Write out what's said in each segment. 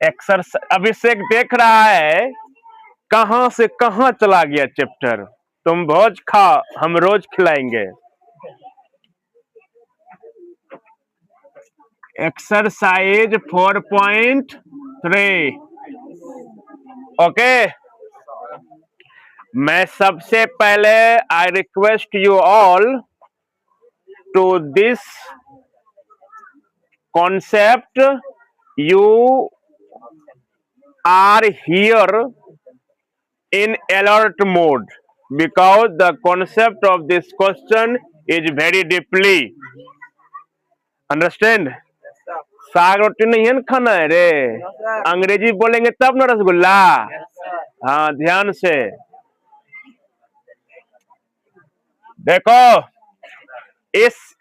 Exercise अभिषेक देख रहा है कहां से कहां चला गया चैप्टर। तुम भोज खा, हम रोज खिलाएंगे। एक्सरसाइज 4.3। ओके, मैं सबसे पहले I request you all to this concept you are here in alert mode because the concept of this question is very deeply understand। साग रोटी नहीं है ना खाना है रे, अंग्रेजी बोलेंगे तब ना रसगुल्ला। हाँ ध्यान से देखो, इस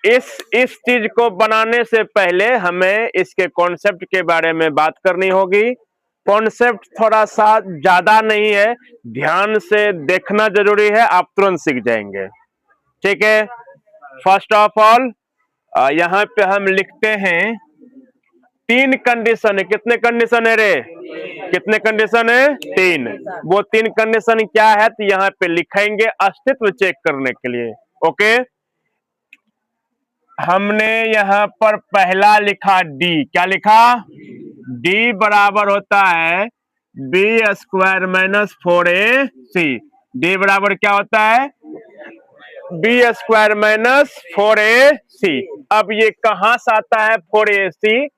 चीज को बनाने से पहले हमें इसके कॉन्सेप्ट के बारे में बात करनी होगी। कॉन्सेप्ट थोड़ा सा ज्यादा नहीं है, ध्यान से देखना जरूरी है, आप तुरंत सीख जाएंगे। ठीक है, फर्स्ट ऑफ ऑल यहाँ पे हम लिखते हैं 3 कंडीशन है। कितने कंडीशन है रे? कितने कंडीशन है? 3। वो 3 कंडीशन क्या है तो यहाँ पे लिखेंगे अस्तित्व चेक करने के लिए। ओके, हमने यहाँ पर पहला लिखा डी। क्या लिखा? डी बराबर होता है B square minus 4ac। D बराबर क्या होता है? B square minus 4ac। अब ये कहां से आता है 4ac?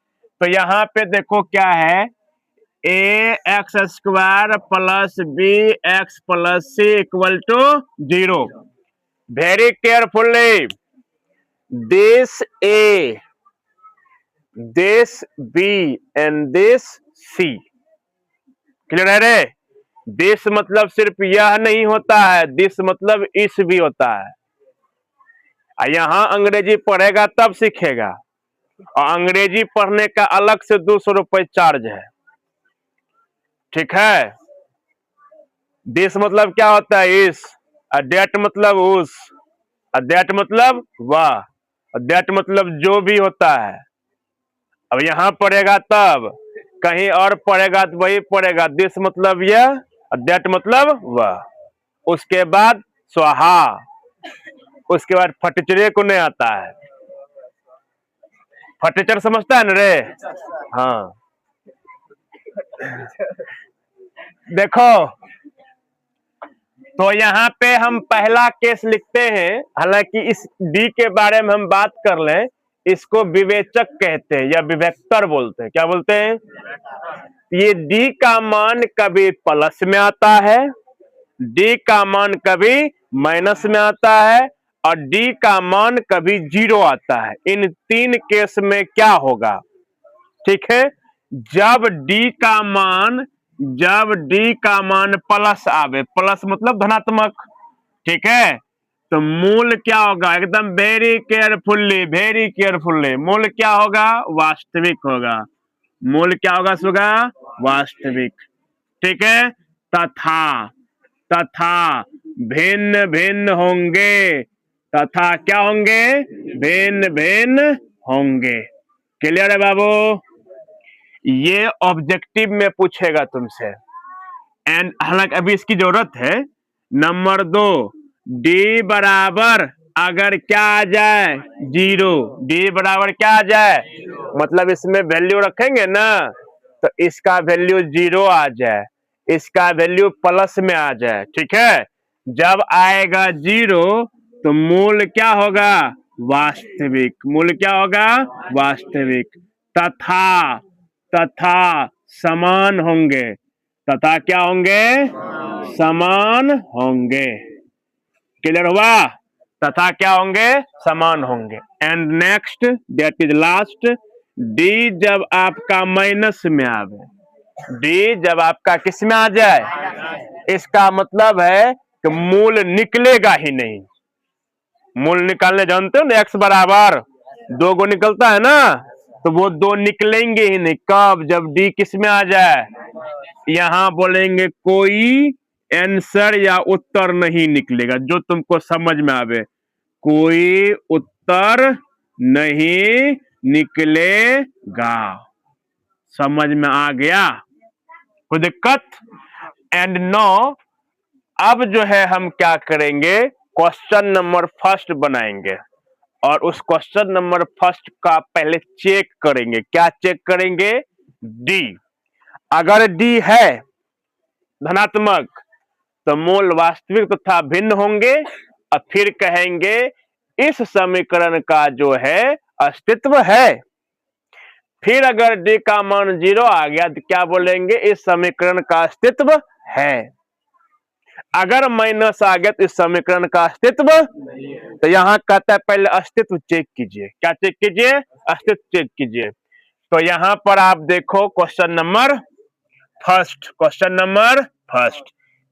तो यहाँ पे देखो क्या है, A X square plus B X plus C equal to 0। Very carefully, this A, this B and this C। Clear है रे? दिस मतलब सिर्फ यह नहीं होता है, दिस मतलब इस भी होता है। यहां अंग्रेजी पढ़ेगा तब सीखेगा, और अंग्रेजी पढ़ने का अलग से 200 रुपए चार्ज है। ठीक है, दिस मतलब क्या होता है? इस। डेट मतलब उस, दैट मतलब वह, दैट मतलब जो भी होता है। अब यहां पढ़ेगा तब, कहीं और पढ़ेगा तो वही पढ़ेगा। दिस मतलब यह, दैट मतलब वह। उसके बाद स्वाहा, उसके बाद फटीचरे को नहीं आता है। फटीचर समझता है ना रे? हाँ देखो, तो यहाँ पे हम पहला केस लिखते हैं। हालांकि इस डी के बारे में हम बात कर लें, इसको विवेचक कहते हैं या विवेक्तर बोलते हैं। क्या बोलते हैं? ये डी का मान कभी प्लस में आता है, डी का मान कभी माइनस में आता है, और डी का मान कभी 0 आता है। इन 3 केस में क्या होगा? ठीक है, जब डी का मान प्लस आवे, प्लस मतलब धनात्मक, ठीक है, तो मूल क्या होगा? एकदम वेरी केयरफुल्ली मूल क्या होगा? वास्तविक होगा। मूल क्या होगा सुगा? वास्तविक। ठीक है, तथा भिन्न भिन्न होंगे, तथा क्या होंगे? भिन्न भिन्न होंगे। क्लियर है बाबू? ये ऑब्जेक्टिव में पूछेगा तुमसे, एंड हालांकि अभी इसकी जरूरत है। नंबर 2, डी बराबर अगर क्या आ जाए? 0। डी बराबर क्या आ जाए? मतलब इसमें वैल्यू रखेंगे ना, तो इसका वैल्यू 0 आ जाए, इसका वैल्यू प्लस में आ जाए। ठीक है, जब आएगा 0 तो मूल क्या होगा? वास्तविक। मूल क्या होगा? वास्तविक। तथा समान होंगे, तथा क्या होंगे? समान होंगे। क्लियर हुआ? तथा क्या होंगे? समान होंगे। And next, that is last, D जब आपका माइनस में आवे, डी जब आपका किस में आ जाए, इसका मतलब है कि मूल निकलेगा ही नहीं। मूल निकालने जानते हो ना, एक्स बराबर 2 को निकलता है ना, तो वो 2 निकलेंगे ही नहीं। कब? जब डी किस में आ जाए, यहां बोलेंगे कोई आंसर या उत्तर नहीं निकलेगा। जो तुमको समझ में आवे, कोई उत्तर नहीं निकलेगा। समझ में आ गया? कोई दिक्कत? एंड नो अब जो है हम क्या करेंगे, क्वेश्चन नंबर फर्स्ट बनाएंगे और उस क्वेश्चन नंबर फर्स्ट का पहले चेक करेंगे। क्या चेक करेंगे? डी। अगर डी है धनात्मक तो मूल वास्तविक तथा भिन्न होंगे और फिर कहेंगे इस समीकरण का जो है अस्तित्व है। फिर अगर डी का मान 0 आ गया तो क्या बोलेंगे? इस समीकरण का अस्तित्व है। अगर माइनस आ गया तो इस समीकरण का अस्तित्व तो यहां कहता है पहले अस्तित्व चेक कीजिए। क्या चेक कीजिए? अस्तित्व चेक कीजिए। तो यहां पर आप देखो क्वेश्चन नंबर फर्स्ट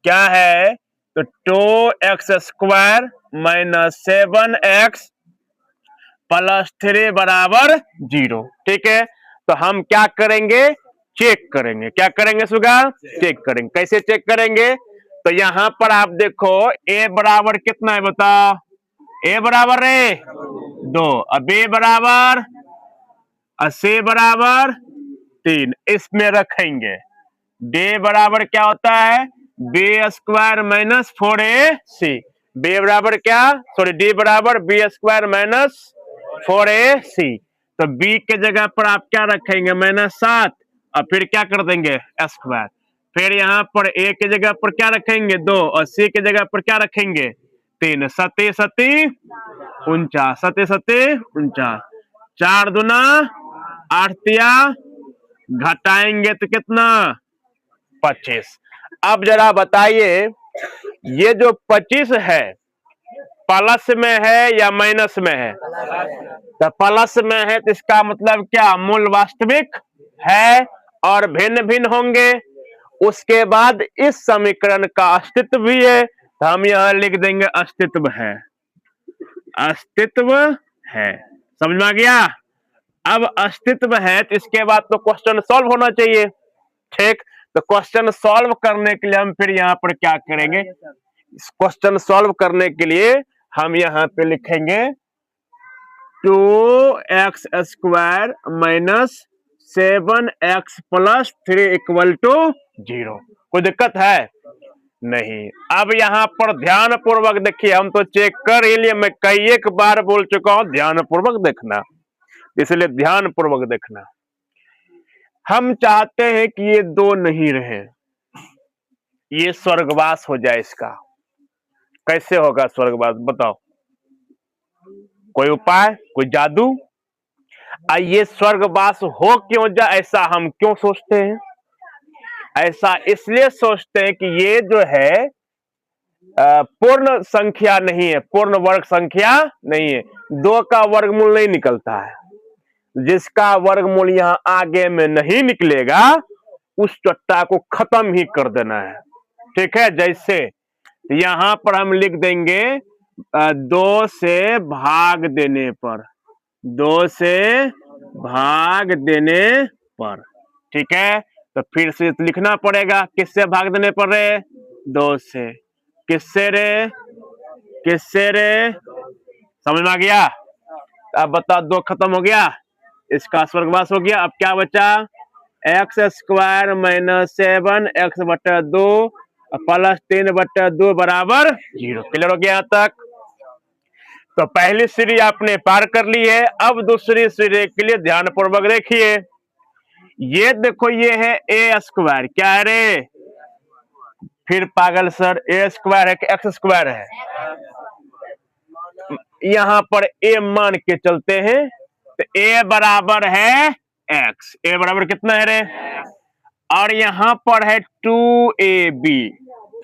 क्या है? तो 2x² माइनस 7x प्लस 3 बराबर 0। ठीक है, तो हम क्या करेंगे? चेक करेंगे। क्या करेंगे सुगा? चेक करेंगे। कैसे चेक करेंगे? तो यहां पर आप देखो a बराबर कितना है बताओ? a बराबर है 2, अब b बराबर और c बराबर 3, इसमें रखेंगे। d बराबर क्या होता है? b² minus 4ac। b बराबर क्या? सॉरी, d बराबर b² माइनस 4ac। तो b के जगह पर आप क्या रखेंगे? -7 और फिर क्या कर देंगे? स्क्वायर। फिर यहाँ पर a के जगह पर क्या रखेंगे? 2 और c के जगह पर क्या रखेंगे? 3। 7 7 49, 7 7 49, 4 दूना 8 तिया घटाएंगे तो कितना? 25। अब जरा बताइए ये जो 25 है प्लस में है या माइनस में है? तो प्लस में है तो इसका मतलब क्या? मूल वास्तविक है और भिन्न भिन्न होंगे। उसके बाद इस समीकरण का अस्तित्व भी है तो हम यहां लिख देंगे अस्तित्व है। अस्तित्व है, समझ में आ गया? अब अस्तित्व है तो इसके बाद तो क्वेश्चन सॉल्व होना चाहिए। ठीक, तो क्वेश्चन सॉल्व करने के लिए हम फिर यहाँ पर क्या करेंगे? क्वेश्चन सॉल्व करने के लिए हम यहाँ पे लिखेंगे 2x² minus 7x plus 3 equal to 0। कोई दिक्कत है? नहीं। अब यहाँ पर ध्यान पूर्वक देखिए, हम तो चेक कर ही लिए, मैं कई एक बार बोल चुका हूं ध्यान पूर्वक देखना, इसलिए ध्यान पूर्वक देखना। हम चाहते हैं कि ये 2 नहीं रहे, ये स्वर्गवास हो जाए। इसका कैसे होगा स्वर्गवास बताओ? कोई उपाय, कोई जादू? ये स्वर्गवास हो क्यों जाए, ऐसा हम क्यों सोचते हैं? ऐसा इसलिए सोचते हैं कि ये जो है पूर्ण संख्या नहीं है, पूर्ण वर्ग संख्या नहीं है। 2 का वर्गमूल नहीं निकलता है। जिसका वर्गमूल यहाँ आगे में नहीं निकलेगा उस चट्टा को खत्म ही कर देना है। ठीक है, जैसे यहां पर हम लिख देंगे 2 से भाग देने पर, 2 से भाग देने पर। ठीक है, तो फिर से लिखना पड़ेगा किससे भाग देने पर रे? 2 से। किससे रे? किससे रे? समझ में आ गया? अब बता, 2 खत्म हो गया, इसका स्वर्गवास हो गया। अब क्या बचा? x² माइनस 7x/2 प्लस 3/2 बराबर 0। क्लियर हो गया यहाँ तक? तो पहली सीढ़ी आपने पार कर ली है। अब दूसरी सीढ़ी के लिए ध्यान पूर्वक देखिए। ये देखो, ये है a²। क्या है रे? फिर पागल सर, a² है कि x² है? यहां पर a मान के चलते हैं तो a बराबर है x। a बराबर कितना है रे? और यहां पर है 2ab।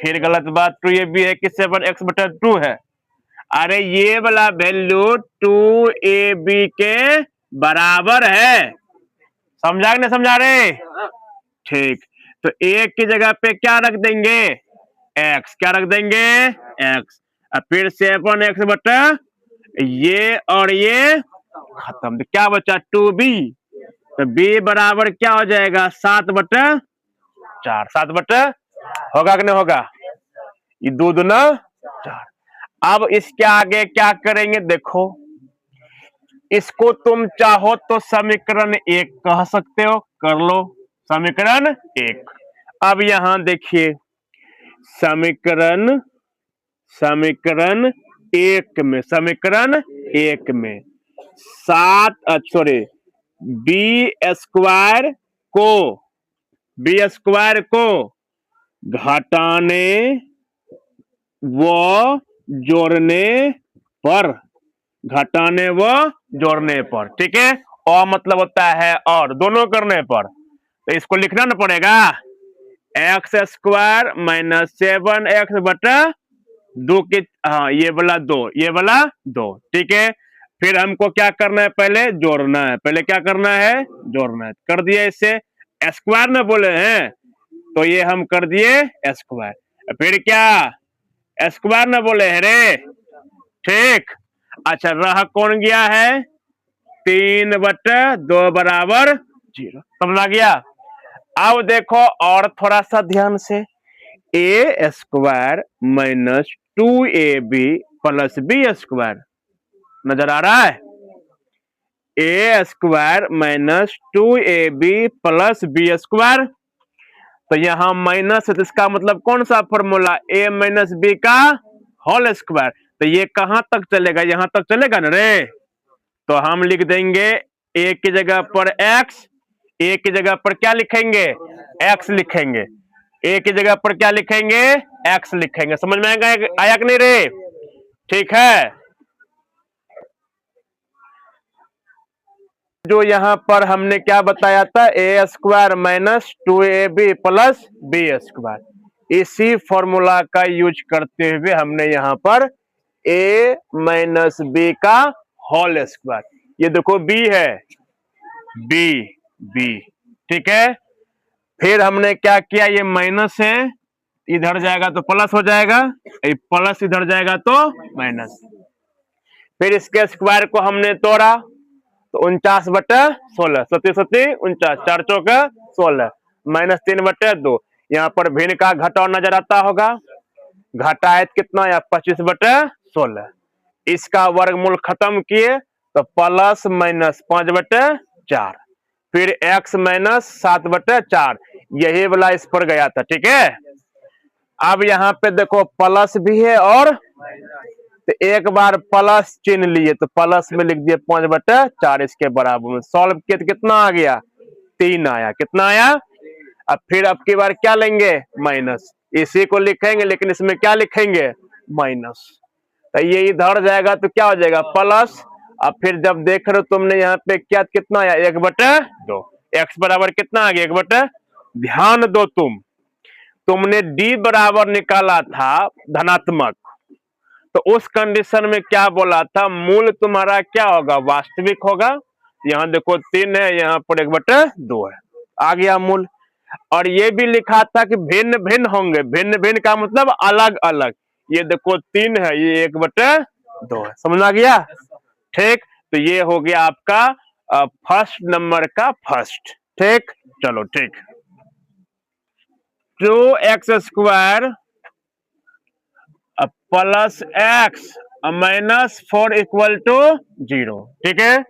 फिर गलत बात, 2ab है कि 7x/2 है? अरे ये वाला वैल्यू 2ab के बराबर है। समझा कि नहीं समझा रे? ठीक, तो a की जगह पे क्या रख देंगे? x। क्या रख देंगे? x। और फिर 7x/, ये और ये खत्म, तो क्या बचा? 2b। तो b बराबर क्या हो जाएगा? 7/4। 7/, होगा कि नहीं होगा? ये 2 दूना 4। अब इसके आगे क्या करेंगे देखो, इसको तुम चाहो तो समीकरण 1 कह सकते हो, कर लो समीकरण 1। अब यहां देखिए समीकरण समीकरण 1 में बी स्क्वायर को घटाने व जोड़ने पर ठीक है। और मतलब होता है और दोनों करने पर, तो इसको लिखना ना पड़ेगा एक्स स्क्वायर माइनस 7x बटा 2 के, हाँ ये वाला 2 ठीक है। फिर हमको क्या करना है, पहले जोड़ना है, क्या करना है, जोड़ना है। कर दिया, इससे स्क्वायर ना बोले हैं तो ये हम कर दिए स्क्वायर, फिर क्या स्क्वायर ना बोले हैं रे, ठीक। अच्छा रह कौन गया है, 3/2 बराबर 0, समझा गया। अब देखो और थोड़ा सा ध्यान से, A square minus 2ab plus B square नजर आ रहा है, A square minus 2ab plus B square. तो यहां माइनस है तो इसका मतलब कौन सा फॉर्मूला, ए माइनस बी का होल स्क्वायर। तो ये कहां तक चलेगा, यहां तक चलेगा ना रे। तो हम लिख देंगे ए की जगह पर एक्स, ए की जगह पर क्या लिखेंगे, एक्स लिखेंगे, ए की जगह पर क्या लिखेंगे, एक्स लिखेंगे। समझ में आया कि नहीं रे, ठीक है। जो यहाँ पर हमने क्या बताया था, A square minus 2ab plus B square, इसी फॉर्मूला का यूज करते हुए हमने यहाँ पर ए माइनस बी का होल स्क्वायर, ये देखो बी है, बी ठीक है। फिर हमने क्या किया, ये माइनस है, इधर जाएगा तो प्लस हो जाएगा, प्लस इधर जाएगा तो माइनस। फिर इसके स्क्वायर को हमने तोड़ा तो 49/16, 49, 4 चौका 16 माइनस 3/2। यहाँ पर भिन्न का घटाव नजर आता होगा, घटाए कितना या 25/16। इसका वर्गमूल खत्म किए तो प्लस माइनस 5/4, फिर x माइनस 7/4, यही वाला इस पर गया था, ठीक है। अब यहाँ पे देखो प्लस भी है और तो एक बार प्लस चिन्ह लिए तो प्लस में लिख दिए 5/4 इसके बराबर में, सॉल्व किए तो कितना आ गया, 3 आया, कितना आया। अब फिर अब की बार क्या लेंगे, माइनस, इसी को लिखेंगे लेकिन इसमें क्या लिखेंगे, माइनस। तो ये इधर जाएगा तो क्या हो जाएगा, प्लस। अब फिर जब देख रहे हो तुमने यहाँ पे क्या कितना आया, 1/2, एक्स बराबर कितना आ गया, 1/2। ध्यान दो तुमने डी बराबर निकाला था धनात्मक, तो उस कंडीशन में क्या बोला था, मूल तुम्हारा क्या होगा, वास्तविक होगा। यहाँ देखो 3 है, यहाँ पर 1/2 है, आ गया मूल। और ये भी लिखा था कि भिन्न भिन्न होंगे, भिन्न भिन्न का मतलब अलग अलग। ये देखो 3 है, ये 1/2 है, समझ आ गया, ठीक। तो ये हो गया आपका फर्स्ट नंबर का फर्स्ट, ठीक। चलो ठीक, 2x² plus x minus 4 equal to 0, ठीक है।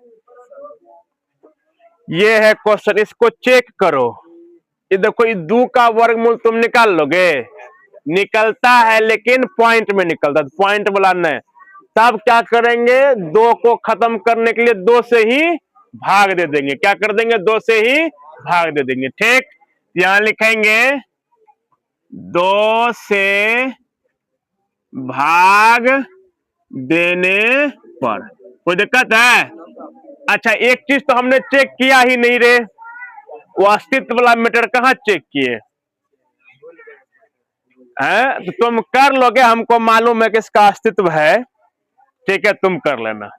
ये है क्वेश्चन, इसको चेक करो। ये देखो ये 2 का वर्गमूल तुम निकाल लोगे, निकलता है लेकिन पॉइंट में निकलता है, पॉइंट वाला नहीं। तब क्या करेंगे, 2 को खत्म करने के लिए 2 से ही भाग दे देंगे, क्या कर देंगे, 2 से ही भाग दे देंगे, ठीक। यहां लिखेंगे 2 से भाग देने पर, कोई दिक्कत है। अच्छा एक चीज तो हमने चेक किया ही नहीं रे, वो अस्तित्व वाला मैटर कहाँ चेक किए हैं, तो तुम कर लोगे, हमको मालूम है कि इसका अस्तित्व है, ठीक है, तुम कर लेना,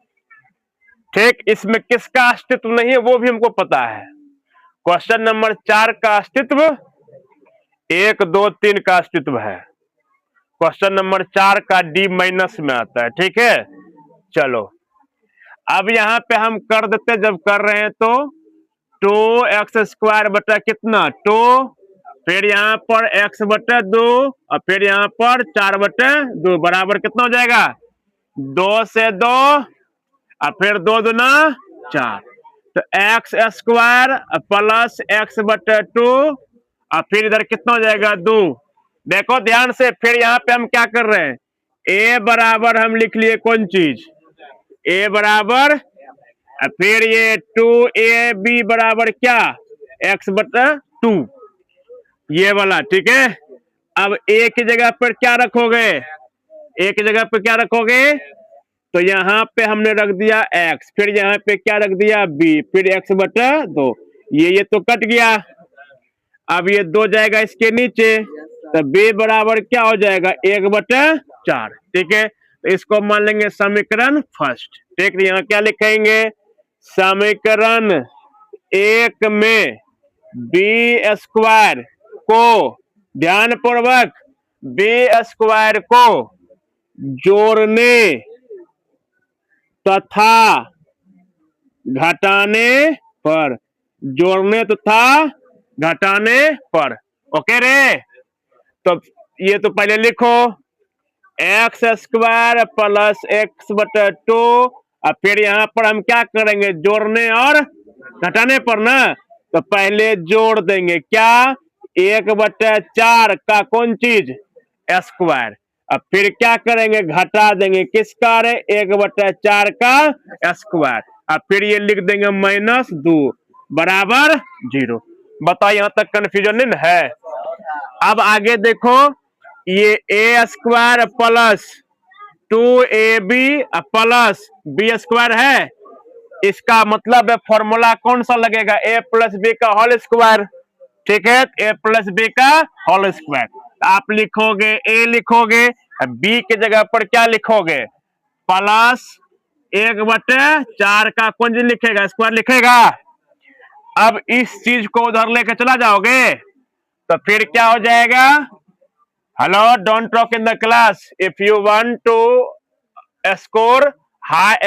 ठीक। इसमें किसका अस्तित्व नहीं है वो भी हमको पता है। क्वेश्चन नंबर 4 का अस्तित्व 1, 2, 3 का अस्तित्व है, क्वेश्चन नंबर 4 का डी माइनस में आता है, ठीक है। चलो अब यहां पे हम कर देते, जब कर रहे हैं तो 2x² बटा कितना 2, फिर यहाँ पर x/2 और फिर यहाँ पर 4/2 बराबर कितना हो जाएगा, 2 से 2 और फिर 2 दूना 4, तो एक्स स्क्वायर प्लस एक्स बटे 2 और फिर इधर कितना हो जाएगा 2। देखो ध्यान से, फिर यहाँ पे हम क्या कर रहे हैं, ए बराबर हम लिख लिए कौन चीज, ए बराबर, फिर ये 2ab बराबर क्या, एक्स बटा 2, ये वाला, ठीक है। अब ए की जगह पर क्या रखोगे, ए की जगह पे क्या रखोगे, तो यहाँ पे हमने रख दिया x, फिर यहाँ पे क्या रख दिया b, फिर x बटा 2, ये तो कट गया। अब ये 2 जाएगा इसके नीचे, तो b बराबर क्या हो जाएगा 1 बटा 4, ठीक है। तो इसको मान लेंगे समीकरण फर्स्ट, ठीक है। यहाँ क्या लिखेंगे, समीकरण 1 में b स्क्वायर को, ध्यान पूर्वक, b स्क्वायर को जोड़ने तथा घटाने पर, जोड़ने तथा घटाने पर, ओके रे। तो ये तो पहले लिखो, एक्स स्क्वायर प्लस एक्स बटे 2, और फिर यहाँ पर हम क्या करेंगे, जोड़ने और घटाने पर ना, तो पहले जोड़ देंगे क्या, 1 बटे 4 का कौन चीज, स्क्वायर, अब फिर क्या करेंगे, घटा देंगे किसका रे, 1 बटे 4 का स्क्वायर, अब फिर ये लिख देंगे -2 बराबर 0। बताओ यहाँ तक कंफ्यूजन नहीं है। अब आगे देखो, ये a square plus 2ab plus b square है, इसका मतलब है फॉर्मूला कौन सा लगेगा, a प्लस b का होल स्क्वायर, ठीक है, a प्लस b का होल स्क्वायर। आप लिखोगे a लिखोगे, b की जगह पर क्या लिखोगे, प्लस 1 बटे 4 का कौन लिखेगा, स्क्वायर लिखेगा। अब इस चीज को उधर लेके चला जाओगे तो फिर क्या हो जाएगा, hello don't talk in the class, if you want to score high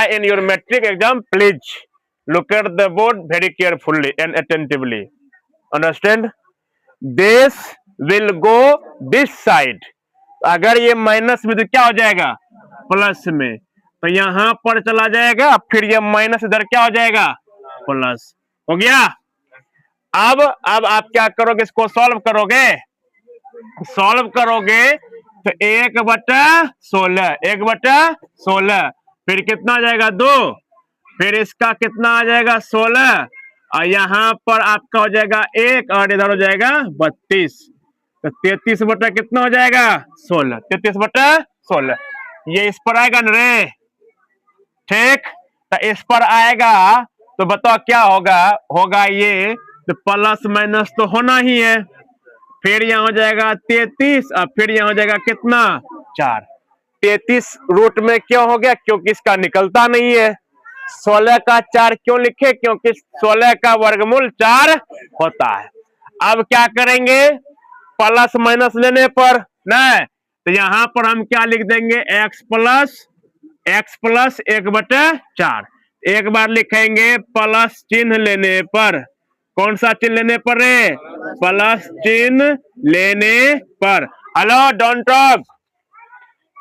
in your metric exam, please look at the board very carefully and attentively, understand, this will go this side, अगर ये minus में तो क्या हो जाएगा, plus में, तो यहां पर चला जाएगा, फिर ये माइनस इधर क्या हो जाएगा, प्लस हो गया। अब आप क्या करोगे, इसको सॉल्व करोगे, सॉल्व करोगे तो 1 बटा 16, 1 बटा 16, फिर कितना आ जाएगा 2, फिर इसका कितना आ जाएगा 16, और यहाँ पर आपका हो जाएगा 1 और इधर हो जाएगा 32, तो 33 बटा कितना हो जाएगा 16, 33 बटा 16, ये इस पर आएगा न रे, ठीक, तो इस पर आएगा तो बताओ क्या होगा, होगा ये, तो प्लस माइनस तो होना ही है, फिर यहाँ हो जाएगा 33 और फिर यहाँ हो जाएगा कितना 4, 33 रूट में क्यों हो गया, क्योंकि इसका निकलता नहीं है। 16 का 4 क्यों लिखे, क्योंकि 16 का वर्गमूल 4 होता है। अब क्या करेंगे, प्लस माइनस लेने पर नहीं, तो यहाँ पर हम क्या लिख देंगे, x प्लस 1 बटे 4, एक बार लिखेंगे प्लस चिन्ह लेने पर, कौन सा चिन्ह लेने पर रे, प्लस चिन्ह लेने पर, हेलो डोंट टॉक,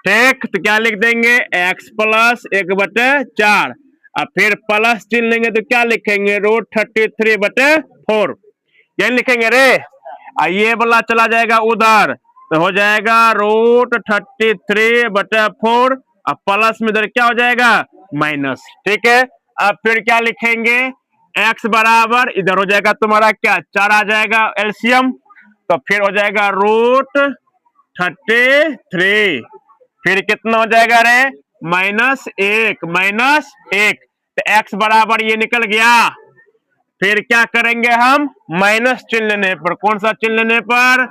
ठीक, तो क्या लिख देंगे, x प्लस 1 बटे 4, और फिर प्लस चिन्ह लेंगे तो क्या लिखेंगे, √33 बटे 4, यही लिखेंगे रे, ये वाला चला जाएगा उधर, तो हो जाएगा √33 बटे 4, अब प्लस में इधर क्या हो जाएगा माइनस, ठीक है। अब फिर क्या लिखेंगे, x बराबर इधर हो जाएगा तुम्हारा क्या 4 आ जाएगा एलसीएम, तो फिर हो जाएगा √33, फिर कितना हो जाएगा रे, -1, तो x बराबर ये निकल गया। फिर क्या करेंगे हम, माइनस चिन्ह लेने पर, कौन सा चिन्ह लेने पर,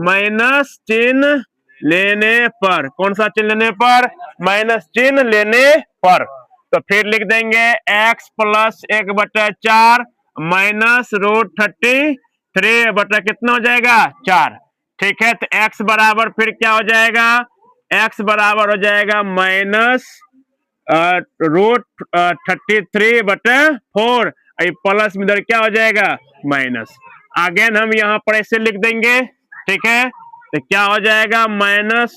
माइनस चिन्ह लेने पर, कौन सा चिन्ह लेने पर, माइनस चिन्ह लेने पर, तो फिर लिख देंगे x प्लस 1 बटा 4 माइनस √33 बटा कितना हो जाएगा 4, ठीक है। तो x बराबर फिर क्या हो जाएगा, x बराबर हो जाएगा माइनस √33 बटा 4, प्लस में इधर क्या हो जाएगा माइनस, अगेन हम यहाँ पर ऐसे लिख देंगे, ठीक है। तो क्या हो जाएगा माइनस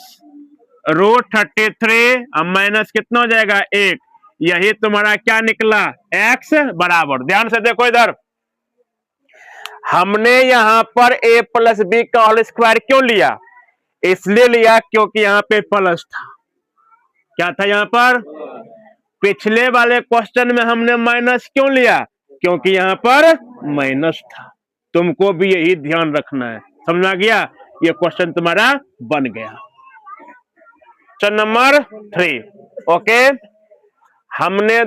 √33 अब माइनस कितना हो जाएगा 1, यही तुम्हारा क्या निकला, x बराबर, ध्यान से देखो इधर, हमने यहां पर a प्लस बी का होल स्क्वायर क्यों लिया, इसलिए लिया क्योंकि यहां पे प्लस था। क्या था यहां पर, पिछले वाले क्वेश्चन में हमने माइनस क्यों लिया, क्योंकि यहां पर माइनस था। तुमको भी यही ध्यान रखना है, समझ आ गया, ये क्वेश्चन तुम्हारा बन गया। Question number 3, okay. हमने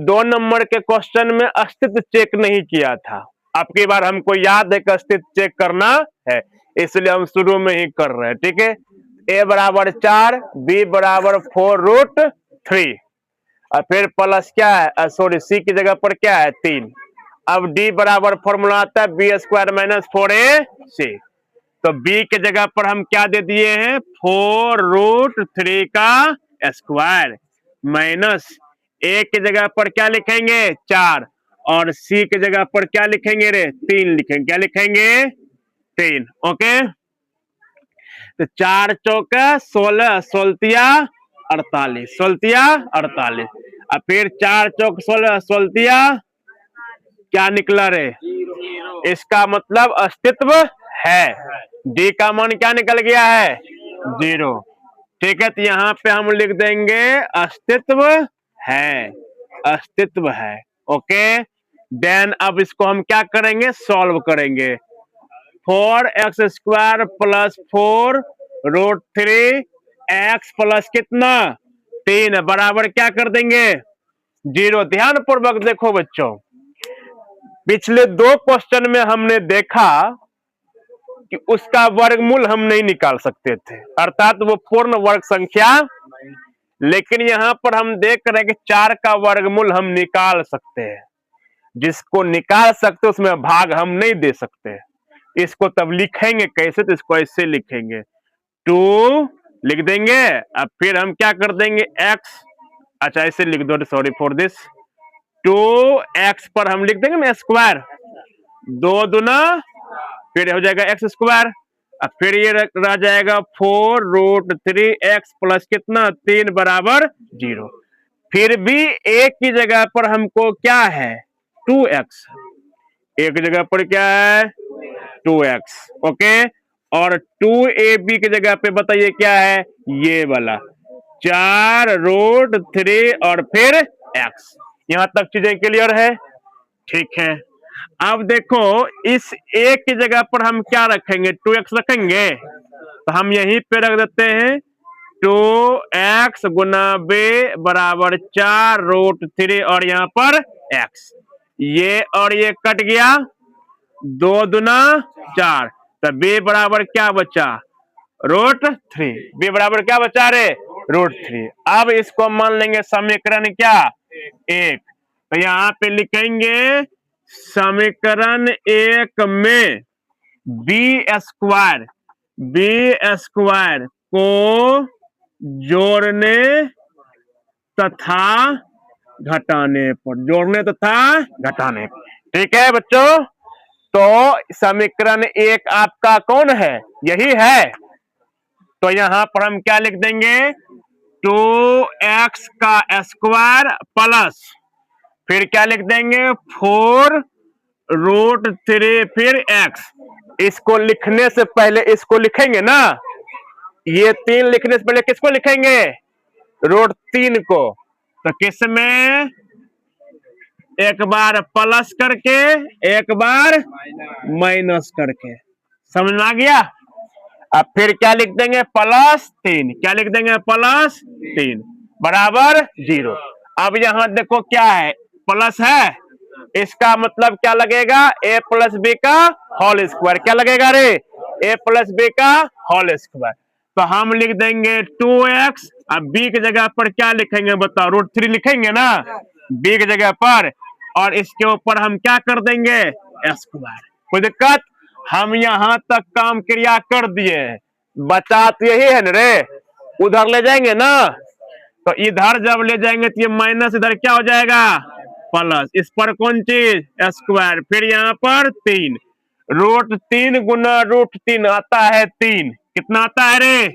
2 नंबर के क्वेश्चन में अस्तित्व चेक नहीं किया था, आपकी बार हमको याद है कि अस्तित्व चेक करना है, इसलिए हम शुरू में ही कर रहे हैं, ठीक है। a बराबर 4, b बराबर 4√3 और फिर प्लस क्या है, सॉरी c की जगह पर क्या है 3। अब d बराबर फॉर्मूला आता है b स्क्वायर माइनस 4ac, तो b के जगह पर हम क्या दे दिए हैं, 4√3 का स्क्वायर माइनस a की जगह पर क्या लिखेंगे 4 और c की जगह पर क्या लिखेंगे रे 3 लिखेंगे, क्या लिखेंगे 3, ओके। तो 4 चौका 16, 16 48, 16 48 और फिर 4 चौक 16, 16 क्या निकला रे, इसका मतलब अस्तित्व है, डी का मान क्या निकल गया है 0, ठीक है। तो यहाँ पे हम लिख देंगे अस्तित्व है, अस्तित्व है, ओके। देन अब इसको हम क्या करेंगे, सॉल्व करेंगे। 4x square plus 4√3 x plus कितना 3 बराबर क्या कर देंगे 0। ध्यान पूर्वक देखो बच्चों, पिछले 2 क्वेश्चन में हमने देखा कि उसका वर्गमूल हम नहीं निकाल सकते थे, अर्थात वो पूर्ण वर्ग संख्या, लेकिन यहां पर हम देख रहे हैं कि 4 का वर्गमूल हम निकाल सकते हैं। जिसको निकाल सकते उसमें भाग हम नहीं दे सकते। इसको तब लिखेंगे कैसे, तो इसको ऐसे लिखेंगे 2 लिख देंगे, अब फिर हम क्या कर देंगे x, अच्छा ऐसे लिख दो, सॉरी फॉर दिस, 2x पर हम लिख देंगे स्क्वायर, 2 दूना फिर हो जाएगा x स्क्वायर, अब फिर ये रह जाएगा 4√3x प्लस कितना 3 बराबर 0। फिर भी एक की जगह पर हमको क्या है 2x, एक की जगह पर क्या है 2x, ओके। और 2ab की जगह पे बताइए क्या है, ये वाला 4√3 और फिर x। यहां तक चीजें क्लियर है, ठीक है। अब देखो इस एक की जगह पर हम क्या रखेंगे 2x रखेंगे, तो हम यहीं पे रख देते हैं 2x गुना b बराबर 4√3 और यहाँ पर x, ये और ये कट गया, 2 दूना 4, तो b बराबर क्या बचा √3, b बराबर क्या बचा रे √3। अब इसको मान लेंगे समीकरण क्या 1, तो यहाँ पे लिखेंगे समीकरण 1 में बी स्क्वायर को जोड़ने तथा घटाने पर, जोड़ने तथा घटाने पर, ठीक है बच्चों। तो समीकरण 1 आपका कौन है, यही है, तो यहां पर हम क्या लिख देंगे 2x का स्क्वायर प्लस फिर क्या लिख देंगे 4√3 फिर x। इसको लिखने से पहले इसको लिखेंगे ना, ये 3 लिखने से पहले किसको लिखेंगे √3 को, तो किस में एक बार प्लस करके एक बार माइनस करके, समझ में आ गया। अब फिर क्या लिख देंगे +3, क्या लिख देंगे +3 बराबर 0। अब यहां देखो क्या है प्लस है, इसका मतलब क्या लगेगा a प्लस बी का होल स्क्वायर, क्या लगेगा रे a प्लस बी का होल स्क्वायर। तो हम लिख देंगे 2x, अब b की जगह पर क्या लिखेंगे बताओ √3 लिखेंगे ना b की जगह पर, और इसके ऊपर हम क्या कर देंगे स्क्वायर। कोई दिक्कत, हम यहां तक काम क्रिया कर दिए, बचा तो यही है ना रे, उधर ले जाएंगे ना, तो इधर जब ले जाएंगे तो ये माइनस इधर क्या हो जाएगा प्लस, इस पर कौन चीज स्क्वायर, फिर यहाँ पर 3 √3 गुना √3 आता है 3, कितना आता है रे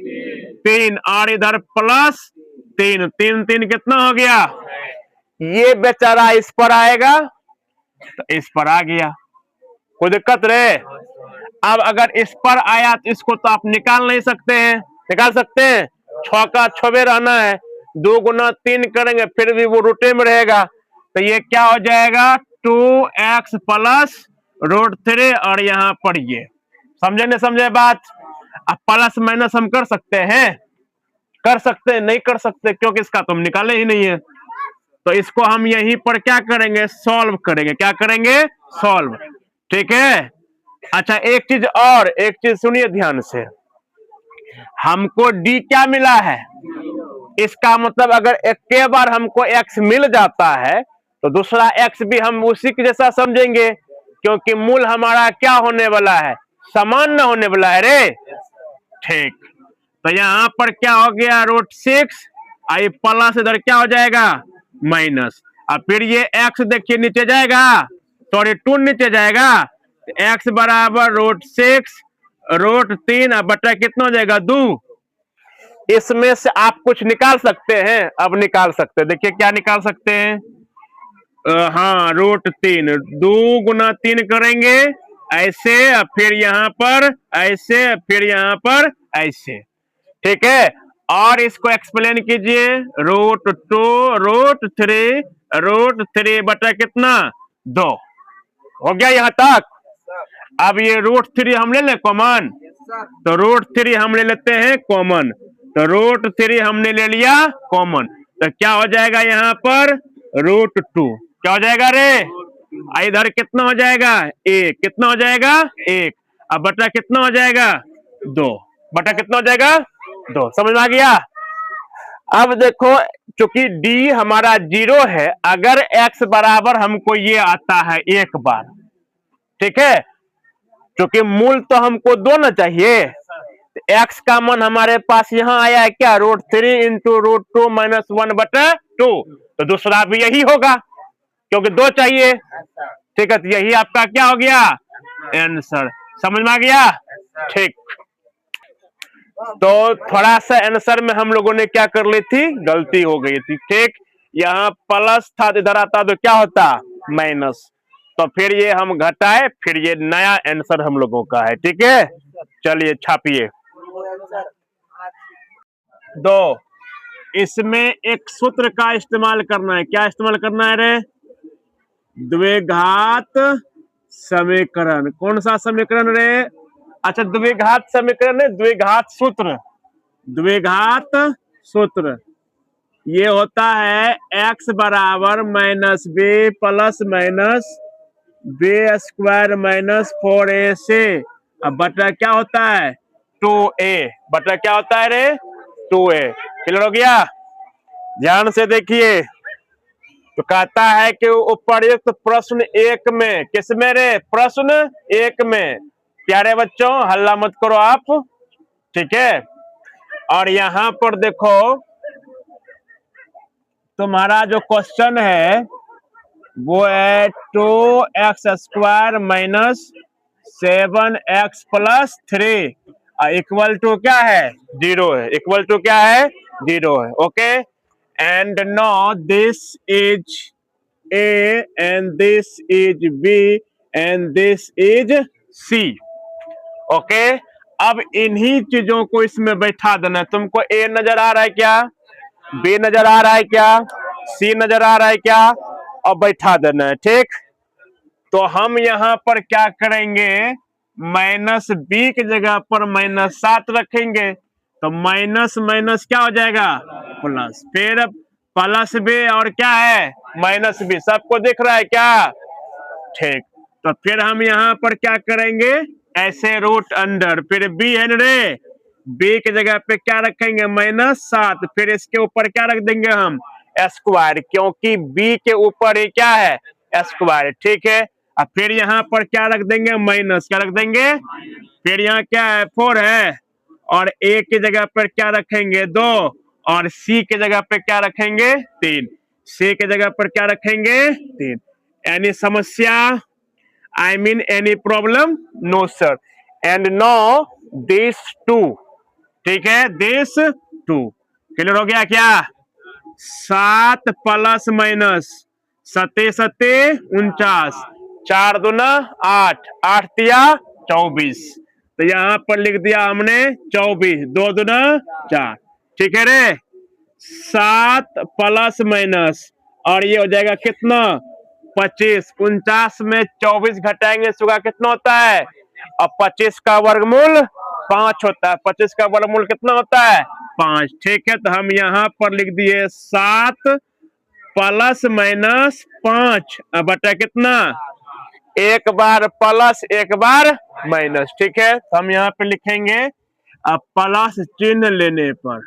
3, और इधर +3, 3 3 कितना हो गया ये बेचारा इस पर आएगा तो इस पर आ गया, कोई दिक्कत रे। अब अगर इस पर आया तो इसको तो आप निकाल नहीं सकते हैं, निकाल सकते हैं? 6 का 6 रहना है, 2 गुना 3 करेंगे फिर भी वो रूटे में रहेगा, तो ये क्या हो जाएगा 2x प्लस √3 और यहाँ पर ये, समझे नहीं समझे बात? अब प्लस माइनस हम कर सकते हैं? कर सकते हैं? नहीं कर सकते, क्योंकि इसका तो हम निकाले ही नहीं है। तो इसको हम यहीं पर क्या करेंगे, सॉल्व करेंगे। क्या करेंगे? सॉल्व। ठीक है। अच्छा एक चीज और, एक चीज सुनिए ध्यान से, हमको डी क्या मिला है, इसका मतलब अगर एक के बार हमको एक्स मिल जाता है तो दूसरा एक्स भी हम उसी के जैसा समझेंगे, क्योंकि मूल हमारा क्या होने वाला है, समान न होने वाला है रे। ठीक, तो यहां पर क्या हो गया √6, आई प्लस इधर क्या हो जाएगा माइनस, और फिर ये एक्स देखिए नीचे जाएगा, सॉरी 2 नीचे जाएगा, एक्स बराबर √6 √3 बटा कितना हो जाएगा 2। इसमें से आप कुछ निकाल सकते हैं? अब निकाल सकते हैं, देखिए क्या निकाल सकते हैं। हाँ √3, 2 गुना 3 करेंगे ऐसे, फिर यहाँ पर ऐसे, फिर यहाँ पर ऐसे, ठीक है। और इसको एक्सप्लेन कीजिए, √2 √3 बटा कितना 2, हो गया यहाँ तक। अब ये √3 हम ले लें कॉमन, तो √3 हम ले लेते हैं कॉमन, तो √3 हमने ले लिया कॉमन, तो क्या हो जाएगा यहाँ पर √2, क्या हो जाएगा रे, इधर कितना हो जाएगा 1, कितना हो जाएगा 1, अब बटा कितना हो जाएगा 2, बटा कितना हो जाएगा 2, समझ में आ गया। अब देखो चूंकि डी हमारा 0 है, अगर x बराबर हमको ये आता है एक बार, ठीक है, क्योंकि मूल तो हमको 2 ना चाहिए, एक्स का मान हमारे पास यहाँ आया है क्या √3 इंटू √2 माइनस 1 बटा 2, तो दूसरा भी यही होगा क्योंकि 2 चाहिए, ठीक है, तो यही आपका क्या हो गया आंसर, समझ में आ गया। ठीक, तो थोड़ा सा आंसर में हम लोगों ने क्या कर ली थी, गलती हो गई थी। ठीक, यहाँ प्लस था, इधर आता तो क्या होता माइनस, तो फिर ये हम घटाए, फिर ये नया आंसर हम लोगों का है। ठीक है, चलिए छापिए। 2, इसमें एक सूत्र का इस्तेमाल करना है, क्या इस्तेमाल करना है रे, द्विघात समीकरण। कौन सा समीकरण रे, अच्छा द्विघात समीकरण है, द्विघात सूत्र, द्विघात सूत्र ये होता है x बराबर -b plus minus b² minus 4ac, अब बटा क्या होता है 2a, बटा क्या होता है रे 2a। क्लियर हो गया, ध्यान से देखिए, तो कहता है कि उपर्युक्त प्रश्न 1 में, किसमें रे, प्रश्न 1 में, प्यारे बच्चों हल्ला मत करो आप, ठीक है। और यहां पर देखो तुम्हारा जो क्वेश्चन है वो है 2x² minus 7x plus 3 equal to क्या है 0 है, इक्वल टू क्या है 0 है, okay. And no this is A and this is B and this is C, okay. अब इन्हीं चीजों को इसमें बैठा देना, तुमको A नजर आ रहा है क्या, B नजर आ रहा है क्या, C नजर आ रहा है क्या, और बैठा देना है। ठीक, तो हम यहाँ पर क्या करेंगे, -b की जगह पर -7 रखेंगे, तो माइनस माइनस क्या हो जाएगा प्लस, फिर प्लस b और क्या है -b, सबको दिख रहा है क्या, ठीक। तो फिर हम यहाँ पर क्या करेंगे, ऐसे रूट अंडर, फिर b है रे, b की जगह पे क्या रखेंगे -7, फिर इसके ऊपर क्या रख देंगे हम स्क्वायर, क्योंकि b के ऊपर ये क्या है स्क्वायर, ठीक है। अब फिर यहाँ पर क्या रख देंगे माइनस, क्या रख देंगे, फिर यहाँ क्या है 4 है, और a की जगह पर क्या रखेंगे 2, और c की जगह पे क्या रखेंगे 3, c की जगह पर क्या रखेंगे 3। एनी समस्या, I mean any problem, no sir. And no this 2, ठीक है, दिस 2 क्लियर हो गया क्या, 7 प्लस माइनस 7 7 49, 4 दूना 8, 8 तिया 24। तो यहाँ पर लिख दिया हमने 24, 2 दूना 4। ठीक है रे, 7 प्लस माइनस और ये हो जाएगा कितना 25। 49 में 24 घटाएंगे सुगा कितना होता है, और 25 का वर्गमूल 5 होता है। 25 का वर्गमूल कितना होता है 5। ठीक है, तो हम यहाँ पर लिख दिए 7 प्लस माइनस 5 बटा कितना, एक बार प्लस एक बार माइनस। ठीक है, तो हम यहाँ पे लिखेंगे अब प्लस चिन्ह लेने पर,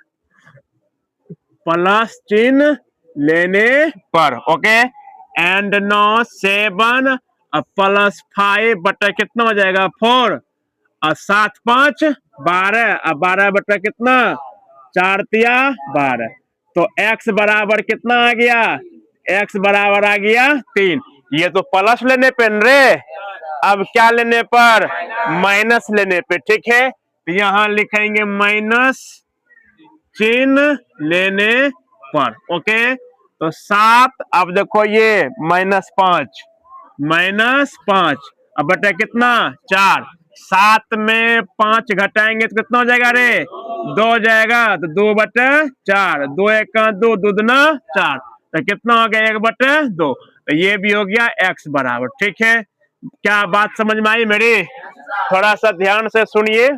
प्लस चिन्ह लेने पर। ओके, एंड नो 7 प्लस 5 बटा कितना हो जाएगा 4, और 7 5 12, और 12 बटा कितना 4 तिया 12। तो x बराबर कितना आ गया, x बराबर आ गया 3। ये तो प्लस लेने पे रे, अब क्या लेने पर, माइनस लेने पे। ठीक है, तो यहाँ लिखेंगे माइनस चिन्ह लेने पर। ओके, तो 7, अब देखो ये -5, -5 अब बटा कितना 4। 7 में 5 घटाएंगे तो कितना हो जाएगा रे, 2 हो जाएगा। तो 2 बटा 4, 2 1 का 2, 2 दूना 4, तो कितना हो गया 1 बटा 2। तो ये भी हो गया x बराबर। ठीक है, क्या बात समझ में आई मेरी, थोड़ा सा ध्यान से सुनिए।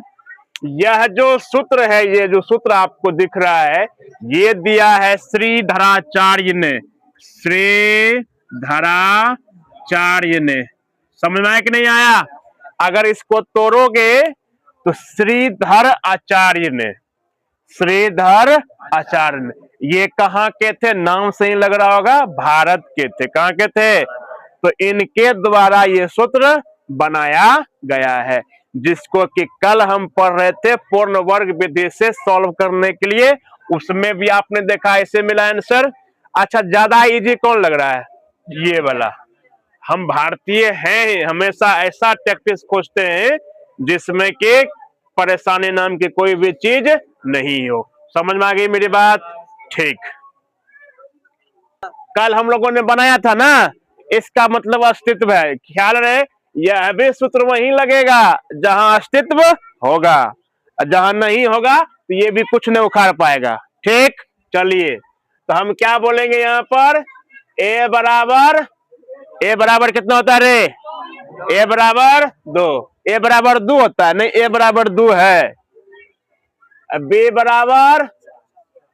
यह जो सूत्र है, ये जो सूत्र आपको दिख रहा है, ये दिया है श्रीधराचार्य ने, श्रीधराचार्य ने। समझ में आया कि नहीं आया, अगर इसको तोड़ोगे तो श्रीधर आचार्य ने, श्रीधर आचार्य ने। ये कहाँ के थे, नाम से ही लग रहा होगा भारत के थे। कहाँ के थे, तो इनके द्वारा ये सूत्र बनाया गया है, जिसको कि कल हम पढ़ रहे थे पूर्ण वर्ग विधि से सॉल्व करने के लिए। उसमें भी आपने देखा ऐसे मिला आंसर। अच्छा, ज्यादा इजी कौन लग रहा है, ये वाला। हम भारतीय हैं, हमेशा ऐसा टैक्टिस खोजते हैं जिसमें कि परेशानी नाम की कोई भी चीज नहीं हो। समझ में आ गई मेरी बात, ठीक। कल हम लोगों ने बनाया था ना, इसका मतलब अस्तित्व है, ख्याल रहे। यह भी सूत्र वहीं लगेगा जहां अस्तित्व होगा, जहां नहीं होगा तो ये भी कुछ नहीं उखाड़ पाएगा। ठीक, चलिए, तो हम क्या बोलेंगे यहाँ पर, a बराबर कितना होता है रे, a बराबर 2, a बराबर 2 होता है, नहीं a बराबर 2 है। b बराबर,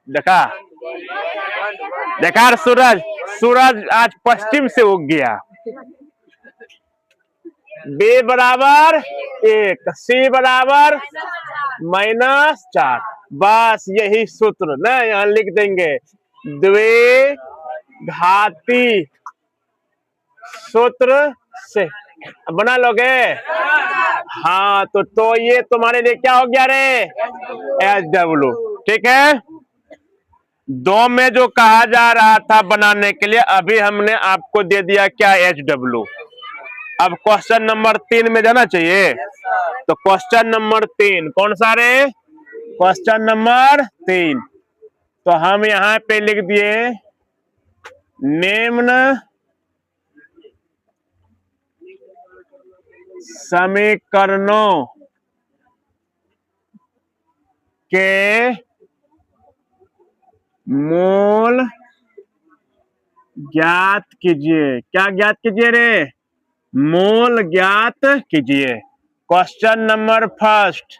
देखा देखा सूरज, सूरज आज पश्चिम से उग गया। b बराबर 1, c बराबर -4। बस यही सूत्र ना यहाँ लिख देंगे, द्विघाती सूत्र से बना लोगे। हाँ, तो ये तुम्हारे लिए क्या हो गया रे, SW। ठीक है, 2 में जो कहा जा रहा था बनाने के लिए, अभी हमने आपको दे दिया क्या, HW। अब क्वेश्चन नंबर 3 में जाना चाहिए। तो क्वेश्चन नंबर 3 कौन सा रे, क्वेश्चन नंबर 3। तो हम यहाँ पे लिख दिए, निम्न समीकरणों के मूल ज्ञात कीजिए। क्या ज्ञात कीजिए रे, मूल ज्ञात कीजिए। Question number first,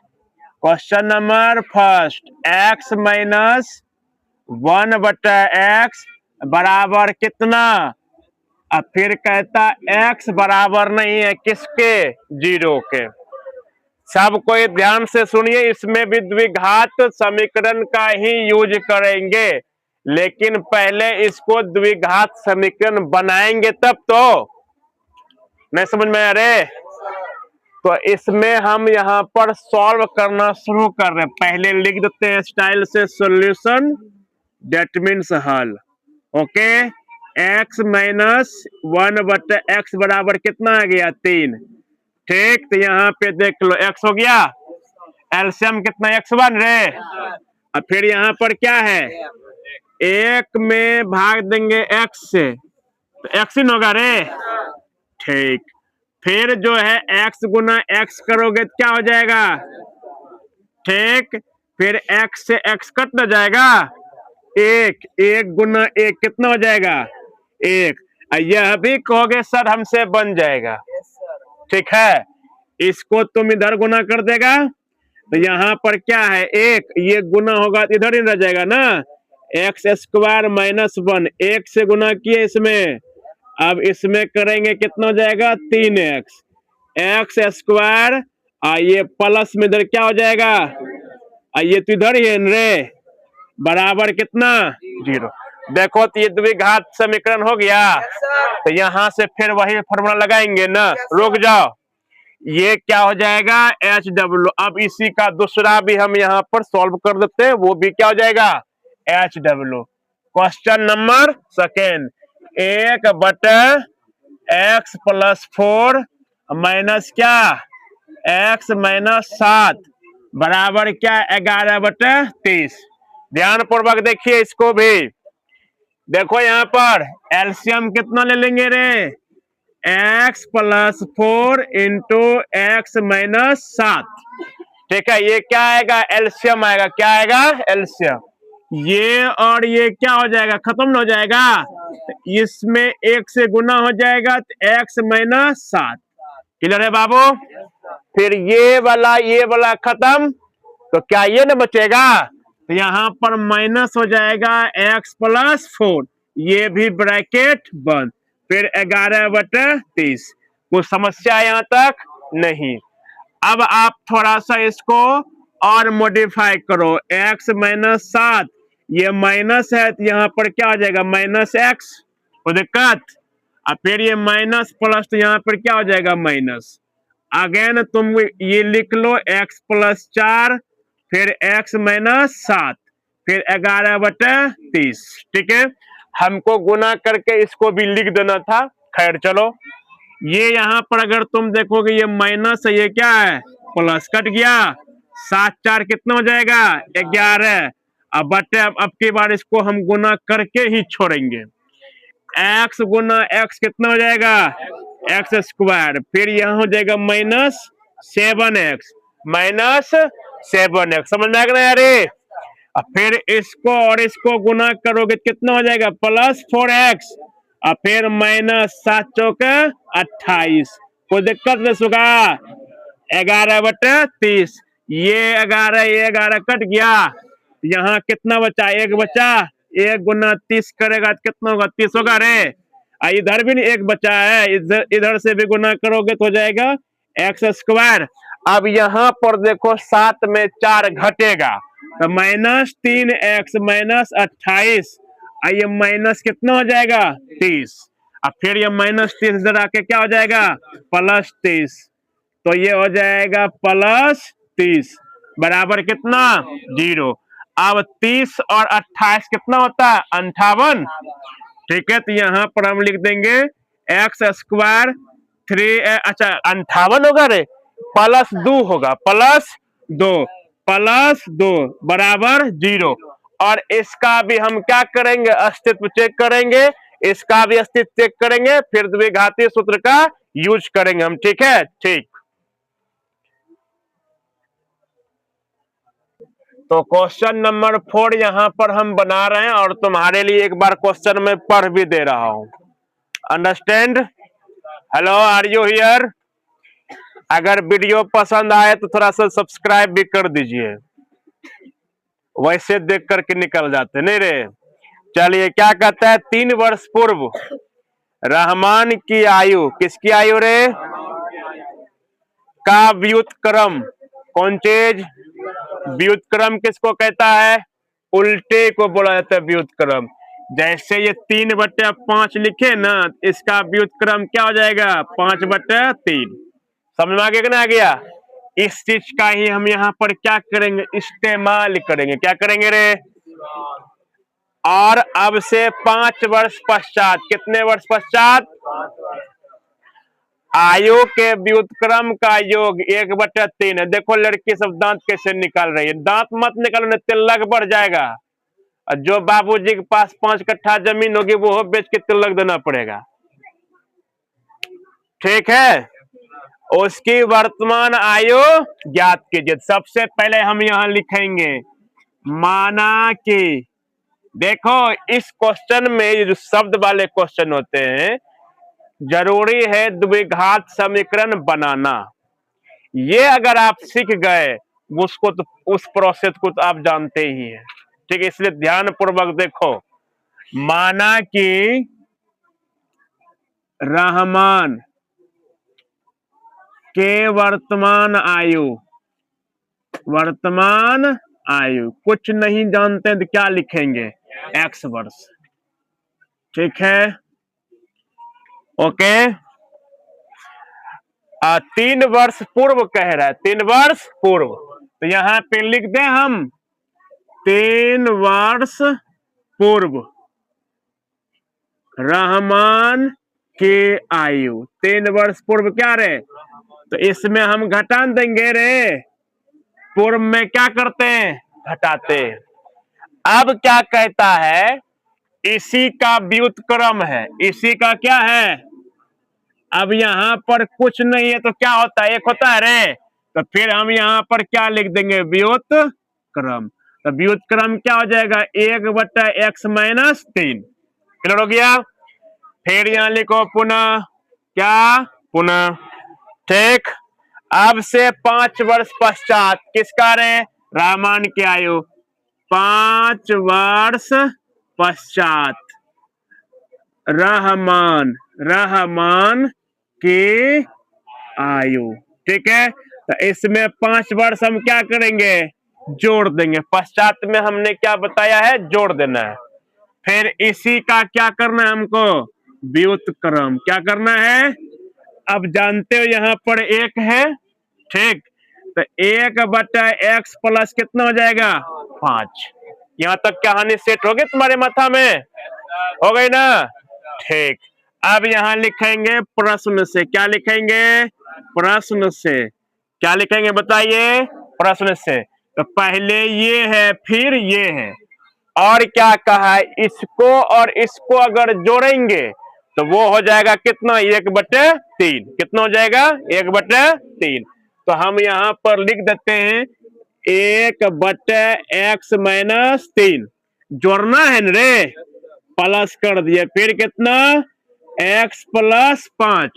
question number first, x - 1 बटा x बराबर कितना। अब फिर कहता x बराबर नहीं है किसके, 0 के। सब कोई ध्यान से सुनिए, इसमें भी द्विघात समीकरण का ही यूज करेंगे, लेकिन पहले इसको द्विघात समीकरण बनाएंगे तब तो। नहीं समझ में आ रहे, तो इसमें हम यहाँ पर सॉल्व करना शुरू कर रहे हैं। पहले लिख देते हैं स्टाइल से सॉल्यूशन, दैट मीन्स हल। ओके, x - 1 बटा x बराबर कितना आ गया 3। ठीक, तो यहाँ पे देख लो x हो गया, एलसीएम कितना x1 रे। अब फिर यहाँ पर क्या है, 1 में भाग देंगे x से तो x ही न होगा रे। ठीक, फिर जो है x गुना x करोगे तो क्या हो जाएगा? ठीक, फिर x से x कट ना जाएगा, 1 गुना 1 कितना हो जाएगा? 1। यह भी कहोगे सर हमसे बन जाएगा, ठीक है। इसको तुम इधर गुना कर देगा तो यहाँ पर क्या है 1, ये गुना होगा इधर ही रह जाएगा ना, एक्स स्क्वायर माइनस 1, 1 से गुना किए इसमें, अब इसमें करेंगे कितना हो जाएगा? 3x, एक्स स्क्वायर, ये प्लस में इधर क्या हो जाएगा? ये तो इधर ही है रे, बराबर कितना? 0। देखो तो ये द्विघात समीकरण हो गया। तो यहाँ से फिर वही फॉर्मूला लगाएंगे ना, रुक जाओ, ये क्या हो जाएगा? HW। अब इसी का दूसरा भी हम यहाँ पर सॉल्व कर देते हैं, वो भी क्या हो जाएगा? HW। Question number second, 1/x + 4 minus क्या? x - 7 बराबर क्या? 11/30। ध्यान पूर्वक देखिए इसको भी। देखो यहाँ पर एलसीएम कितना ले लेंगे रे? x + 4 × x - 7। ठीक है, ये क्या आएगा? एलसीएम आएगा। क्या आएगा? एलसीएम। ये और ये क्या हो जाएगा? खत्म हो जाएगा। इसमें 1 से गुना हो जाएगा तो x - 7। क्लियर है बाबू? फिर ये वाला खत्म तो क्या ये न बचेगा? तो यहाँ पर माइनस हो जाएगा x + 4, ये भी ब्रैकेट बंद, फिर 11/30। कुछ समस्या यहाँ तक नहीं। अब आप थोड़ा सा इसको और मॉडिफाई करो, x - 7, ये माइनस है तो यहाँ पर क्या हो जाएगा? -x, कोई दिक्कत? और फिर ये माइनस प्लस तो यहाँ पर क्या हो जाएगा? माइनस। अगेन तुम ये लिख लो x + 4, फिर x - 7, फिर 11/30। ठीक है, हमको गुना करके इसको भी लिख देना था। खैर चलो, ये यहाँ पर अगर तुम देखोगे ये माइनस है, ये क्या है? प्लस, कट गया। 7 4 कितना हो जाएगा? 11। अब बटे अब की बार इसको हम गुना करके ही छोड़ेंगे। x गुना x कितना हो जाएगा? x², फिर यहाँ हो जाएगा -7x, -7x। समझ में आ गया यार? फिर इसको और इसको गुना करोगे कितना हो जाएगा? +4x, और फिर -7 चौके 28। कोई दिक्कत नहीं होगा? 11/30। ये 11 कट गया, यहाँ कितना बचा? 1 बचा। 1 गुना 30 करेगा तो कितना होगा? 30 होगा रे। इधर भी 1 बचा है, इधर से भी गुना करोगे तो हो जाएगा x²। अब यहाँ पर देखो 7 में 4 घटेगा तो -3x - 28, ये माइनस कितना हो जाएगा? 30। अब फिर ये -30 इधर आके क्या हो जाएगा? +30। तो ये हो जाएगा +30 बराबर कितना? 0। अब 30 और 28 कितना होता है? 58। ठीक है, तो यहाँ पर हम लिख देंगे x² 3, अच्छा 58 होगा रे, +2 होगा, +2 बराबर 0। और इसका भी हम क्या करेंगे? अस्तित्व चेक करेंगे, इसका भी अस्तित्व चेक करेंगे, फिर द्विघातीय सूत्र का यूज करेंगे हम। ठीक है, ठीक। तो क्वेश्चन नंबर 4 यहाँ पर हम बना रहे हैं और तुम्हारे लिए एक बार क्वेश्चन में पढ़ भी दे रहा हूं। Understand? Hello, are you here? अगर वीडियो पसंद आए तो थोड़ा सा सब्सक्राइब भी कर दीजिए, वैसे देख करके निकल जाते नहीं रे। चलिए, क्या कहता है? 3 वर्ष पूर्व रहमान की आयु, किसकी आयु रे? का व्युत्क्रम, कौन चीज? व्युत्क्रम किसको कहता है? उल्टे को बोला जाता है व्युत्क्रम। जैसे ये 3/5 लिखे ना, इसका व्युत्क्रम क्या हो जाएगा? 5/3। समझ में आ गया कि ना आ गया? इस चीज का ही हम यहाँ पर क्या करेंगे? इस्तेमाल करेंगे। क्या करेंगे रे? और अब से 5 वर्ष पश्चात, कितने वर्ष पश्चात? आयु के व्युत्क्रम का योग 1/3 है। देखो लड़की सब दांत कैसे निकाल रही है, दांत मत निकालो नहीं तो लग बढ़ जाएगा। और जो बाबूजी के पास 5 कट्ठा जमीन होगी वो बेच के तिलक देना पड़ेगा। ठीक है, उसकी वर्तमान आयु ज्ञात कीजिए। सबसे पहले हम यहां लिखेंगे माना कि, देखो इस क्वेश्चन में ये जो शब्द वाले क्वेश्चन होते हैं, जरूरी है द्विघात समीकरण बनाना। ये अगर आप सीख गए उसको तो उस प्रोसेस को तो आप जानते ही हैं। ठीक है, इसलिए ध्यान पूर्वक देखो। माना कि रहमान के वर्तमान आयु कुछ नहीं जानते हैं तो क्या लिखेंगे, x वर्ष। ठीक है, ओके। 3 वर्ष पूर्व कह रहा है, 3 वर्ष पूर्व, तो यहां पे लिख दें हम 3 वर्ष पूर्व रहमान के आयु। 3 वर्ष पूर्व क्या रे, तो इसमें हम घटा देंगे रे, पूर्व में क्या करते हैं, घटाते हैं। अब क्या कहता है, इसी का व्युत्क्रम है, इसी का क्या है। अब यहां पर कुछ नहीं है तो क्या होता है, एक होता है रे, तो फिर हम यहां पर क्या लिख देंगे, व्युत्क्रम। तो व्युत्क्रम क्या हो जाएगा, 1/x - 3। क्लियर हो गया। फिर यहां लिखो पुनः, क्या, पुनः। ठीक, अब से 5 वर्ष पश्चात किसका रे, रहमान की आयु। 5 वर्ष पश्चात रहमान की आयु। ठीक है, तो इसमें 5 वर्ष हम क्या करेंगे, जोड़ देंगे। पश्चात में हमने क्या बताया है, जोड़ देना है। फिर इसी का क्या करना है हमको, व्युत्क्रम। क्या करना है, अब जानते हो यहां पर 1 है। ठीक, तो 1/x प्लस कितना हो जाएगा, 5। यहां तक कहानी सेट हो गई तुम्हारे माथा में, हो गई ना। ठीक, अब यहां लिखेंगे प्रश्न से। क्या लिखेंगे, प्रश्न से। क्या लिखेंगे बताइए, प्रश्न से। तो पहले ये है, फिर ये है, और क्या कहा है, इसको और इसको अगर जोड़ेंगे तो वो हो जाएगा कितना, 1/3। कितना हो जाएगा, 1/3। तो हम यहां पर लिख देते हैं 1/x - 3। जोड़ना है न रे, प्लस कर दिए, फिर कितना, x + 5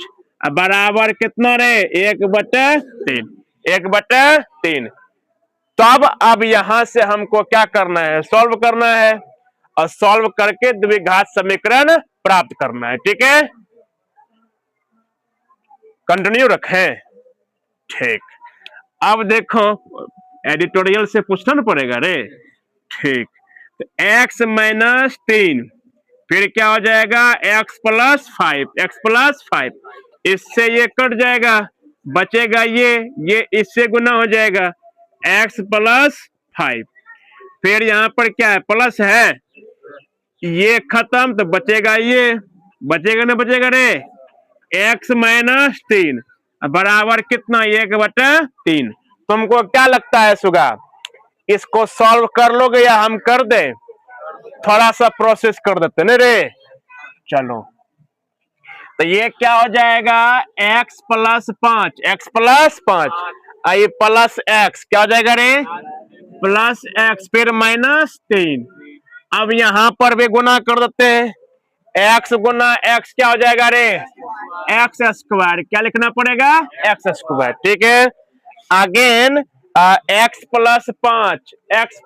बराबर कितना रे, 1/3। 1/3। तब अब यहां से हमको क्या करना है, सॉल्व करना है, और सॉल्व करके द्विघात समीकरण प्राप्त करना है। ठीक है, कंटिन्यू रखें। ठीक, अब देखो एडिटोरियल से पूछना पड़ेगा रे। ठीक, तो x - 3, फिर क्या हो जाएगा, x + 5। इससे ये कट जाएगा, बचेगा ये इससे गुना हो जाएगा, x + 5। फिर यहां पर क्या है, प्लस है, ये खत्म, तो बचेगा ये, बचेगा ना बचेगा रे, x - 3 बराबर कितना, 1/3। तुमको क्या लगता है सुगा, इसको सॉल्व कर लोगे या हम कर दे, थोड़ा सा प्रोसेस कर देते ना रे। चलो, तो ये क्या हो जाएगा, x + 5, x + 5, ये प्लस x क्या हो जाएगा रे, +x, फिर -3। अब यहां पर भी गुना कर देते हैं, x गुना x क्या हो जाएगा रे, x²। क्या लिखना पड़ेगा, x²। ठीक है, अगेन x + 5, x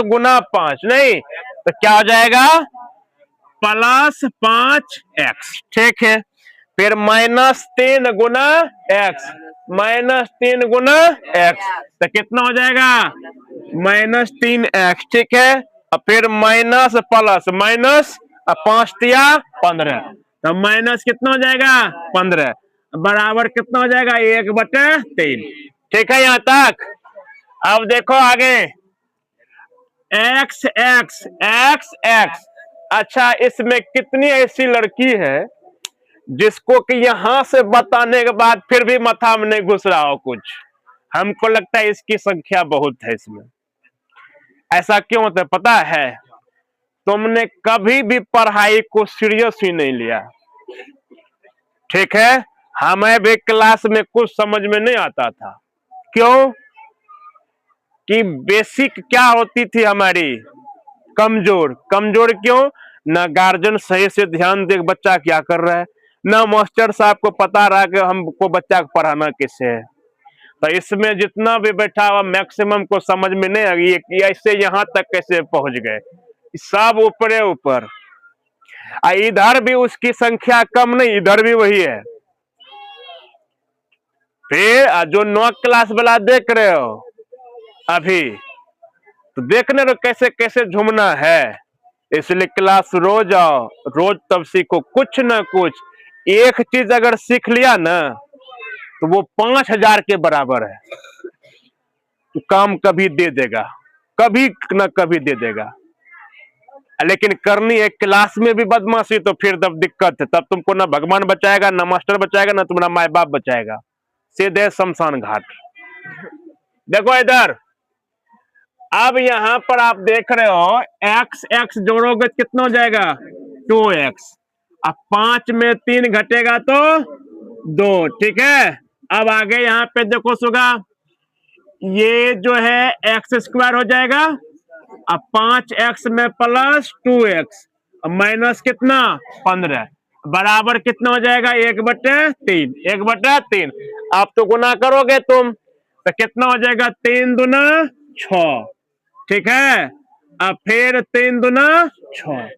गुना 5 नहीं, तो क्या हो जाएगा, +5x। ठीक है, फिर -3 गुना x, -3 गुना x, तो कितना हो जाएगा, -3x। ठीक है, और फिर माइनस प्लस, माइनस 5 तिया 15, तो माइनस कितना हो जाएगा, 15 बराबर कितना हो जाएगा, 1/3। ठीक है यहां तक। अब देखो आगे, x। अच्छा, इसमें कितनी ऐसी लड़की है जिसको कि यहां से बताने के बाद फिर भी माथा में नहीं घुस रहा हो कुछ। हमको लगता है इसकी संख्या बहुत है इसमें। ऐसा क्यों होता है पता है? तुमने कभी भी पढ़ाई को सीरियस ही नहीं लिया, ठीक है। हमें भी क्लास में कुछ समझ में नहीं आता था। क्यों? कि बेसिक क्या होती थी हमारी? कमजोर। कमजोर क्यों? ना गार्जियन सही से ध्यान दे बच्चा क्या कर रहा है, ना मास्टर साहब को पता रहा कि हमको बच्चा को पढ़ाना कैसे है। तो इसमें जितना भी बैठा हुआ मैक्सिमम को समझ में नहीं आ गई कि ऐसे यहाँ तक कैसे पहुंच गए, सब ऊपरे ऊपर। इधर भी उसकी संख्या कम नहीं, इधर भी वही है। फिर जो 9 क्लास वाला देख रहे हो अभी, तो देखने तो कैसे कैसे झूमना है। इसलिए क्लास रोज आओ, रोज तब सीखो कुछ ना कुछ। एक चीज अगर सीख लिया ना तो वो 5000 के बराबर है। तो काम कभी दे देगा, कभी ना कभी दे देगा। लेकिन करनी है क्लास में भी बदमाशी तो फिर तब दिक्कत है। तब तुमको ना भगवान बचाएगा, ना मास्टर बचाएगा, ना तुम्हारा माए बाप बचाएगा। सीधे शमशान घाट। देखो इधर, अब यहां पर आप देख रहे हो एक्स एक्स जोड़ोगे कितना हो जाएगा? 2x। अब 5 में 3 घटेगा तो 2, ठीक है। अब आगे यहाँ पे देखो सुगा, ये जो है एक्स स्क्वायर हो जाएगा। अब 5x में प्लस 2x माइनस कितना? 15 बराबर कितना हो जाएगा? 1/3। 1/3। आप तो गुना करोगे तुम तो कितना हो जाएगा? 3 दूना 6, ठीक है। अब फिर 3 दूना 6,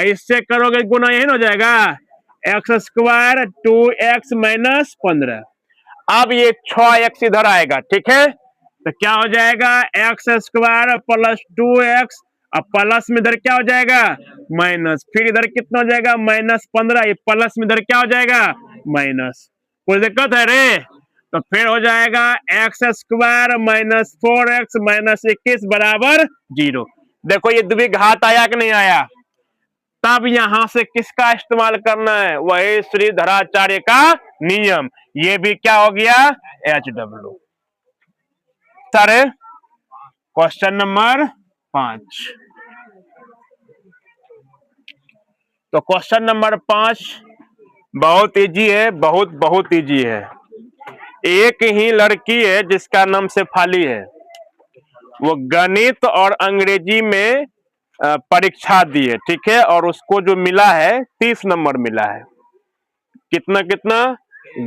इससे करोगे गुना, यही हो जाएगा एक्स स्क्वायर 2x माइनस 15। अब ये 6x इधर आएगा, ठीक है। तो क्या हो जाएगा? एक्स स्क्वायर प्लस 2x, अब प्लस में इधर क्या हो जाएगा? माइनस। फिर इधर कितना हो जाएगा? माइनस 15। ये प्लस में इधर क्या हो जाएगा? माइनस। कोई दिक्कत है रे? तो फिर हो जाएगा x square minus 4x minus 21 बराबर 0। देखो ये द्विघात आया कि नहीं आया? तब यहां से किसका इस्तेमाल करना है? वही श्रीधराचार्य का नियम। ये भी क्या हो गया? HW। Sir question number 5। तो क्वेश्चन नंबर 5 बहुत इजी है, बहुत बहुत इजी है। एक ही लड़की है जिसका नाम शेफाली है। वो गणित और अंग्रेजी में परीक्षा दी है, ठीक है। और उसको जो मिला है 30 नंबर मिला है। कितना कितना?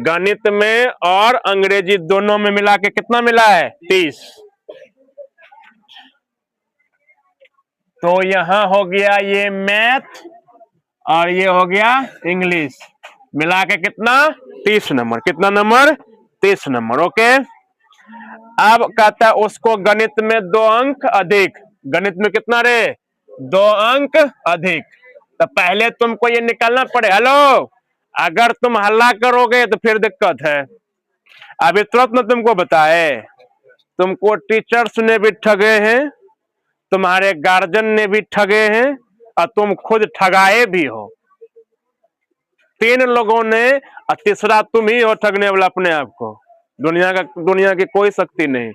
गणित में और अंग्रेजी दोनों में मिला के कितना मिला है? 30। तो यहां हो गया ये मैथ और ये हो गया इंग्लिश, मिला के कितना? 30 नंबर। कितना नंबर? 30 नंबर। ओके। अब कहता है उसको गणित में 2 अंक अधिक। गणित में कितना रे? 2 अंक अधिक। तो पहले तुमको ये निकालना पड़े। हेलो, अगर तुम हल्ला करोगे तो फिर दिक्कत है। अभी तुरंत में तुमको बताए, तुमको टीचर्स ने भी ठगे हैं, तुम्हारे गार्जियन ने भी ठगे हैं, और तुम खुद ठगाए भी हो। 3 लोगों ने, और तीसरा तुम ही हो ठगने वाला अपने आप को। दुनिया की कोई शक्ति नहीं।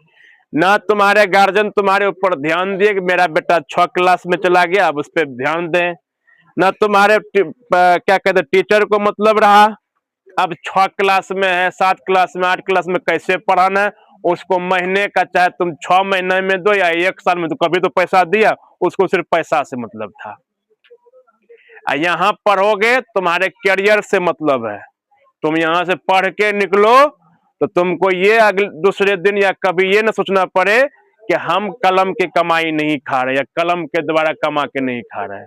ना तुम्हारे गार्जियन तुम्हारे ऊपर ध्यान दिए कि मेरा बेटा 6 क्लास में चला गया, अब उस पर ध्यान दें। ना तुम्हारे क्या कहते टीचर को मतलब रहा, अब 6 क्लास में है, 7 क्लास में, 8 क्लास में कैसे पढ़ाना है उसको। महीने का चाहे तुम 6 महीने में दो या 1 साल में, तो कभी तो पैसा दिया, उसको सिर्फ पैसा से मतलब था। यहाँ पढ़ोगे तुम्हारे करियर से मतलब है। तुम यहाँ से पढ़ के निकलो तो तुमको ये अगले दूसरे दिन या कभी ये ना सोचना पड़े कि हम कलम की कमाई नहीं खा रहे या कलम के द्वारा कमा के नहीं खा रहे।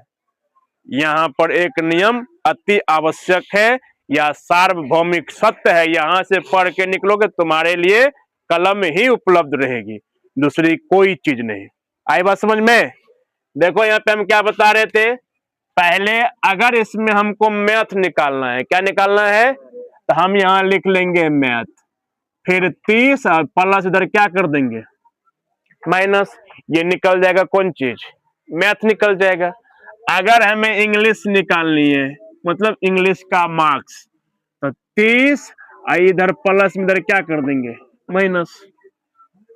यहाँ पर एक नियम अति आवश्यक है या सार्वभौमिक सत्य है। यहाँ से पढ़ के निकलोगे तुम्हारे लिए कलम ही उपलब्ध रहेगी, दूसरी कोई चीज नहीं। आई बात समझ में? देखो यहाँ पे हम क्या बता रहे थे। पहले अगर इसमें हमको मैथ निकालना है, क्या निकालना है? तो हम यहाँ लिख लेंगे मैथ, फिर 30 और प्लस इधर क्या कर देंगे? माइनस। ये निकल जाएगा कौन चीज? मैथ निकल जाएगा। अगर हमें इंग्लिश निकालनी है, मतलब इंग्लिश का मार्क्स, तो 30 इधर प्लस में इधर क्या कर देंगे? माइनस।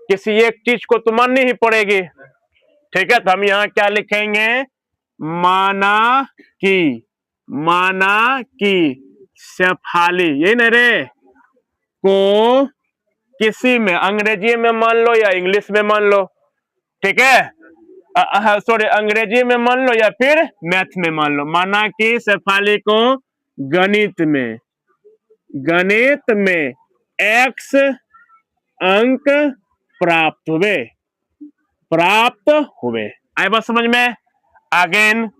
किसी एक चीज को तो माननी ही पड़ेगी। ठीक है, तो हम यहाँ क्या लिखेंगे, माना कि शेफाली, यही ना रे, को किसी में, अंग्रेजी में मान लो या इंग्लिश में मान लो, ठीक है, सॉरी अंग्रेजी में मान लो या फिर मैथ में मान लो, माना कि शेफाली को गणित में x अंक प्राप्त हुए। आए बात समझ में। अगेन,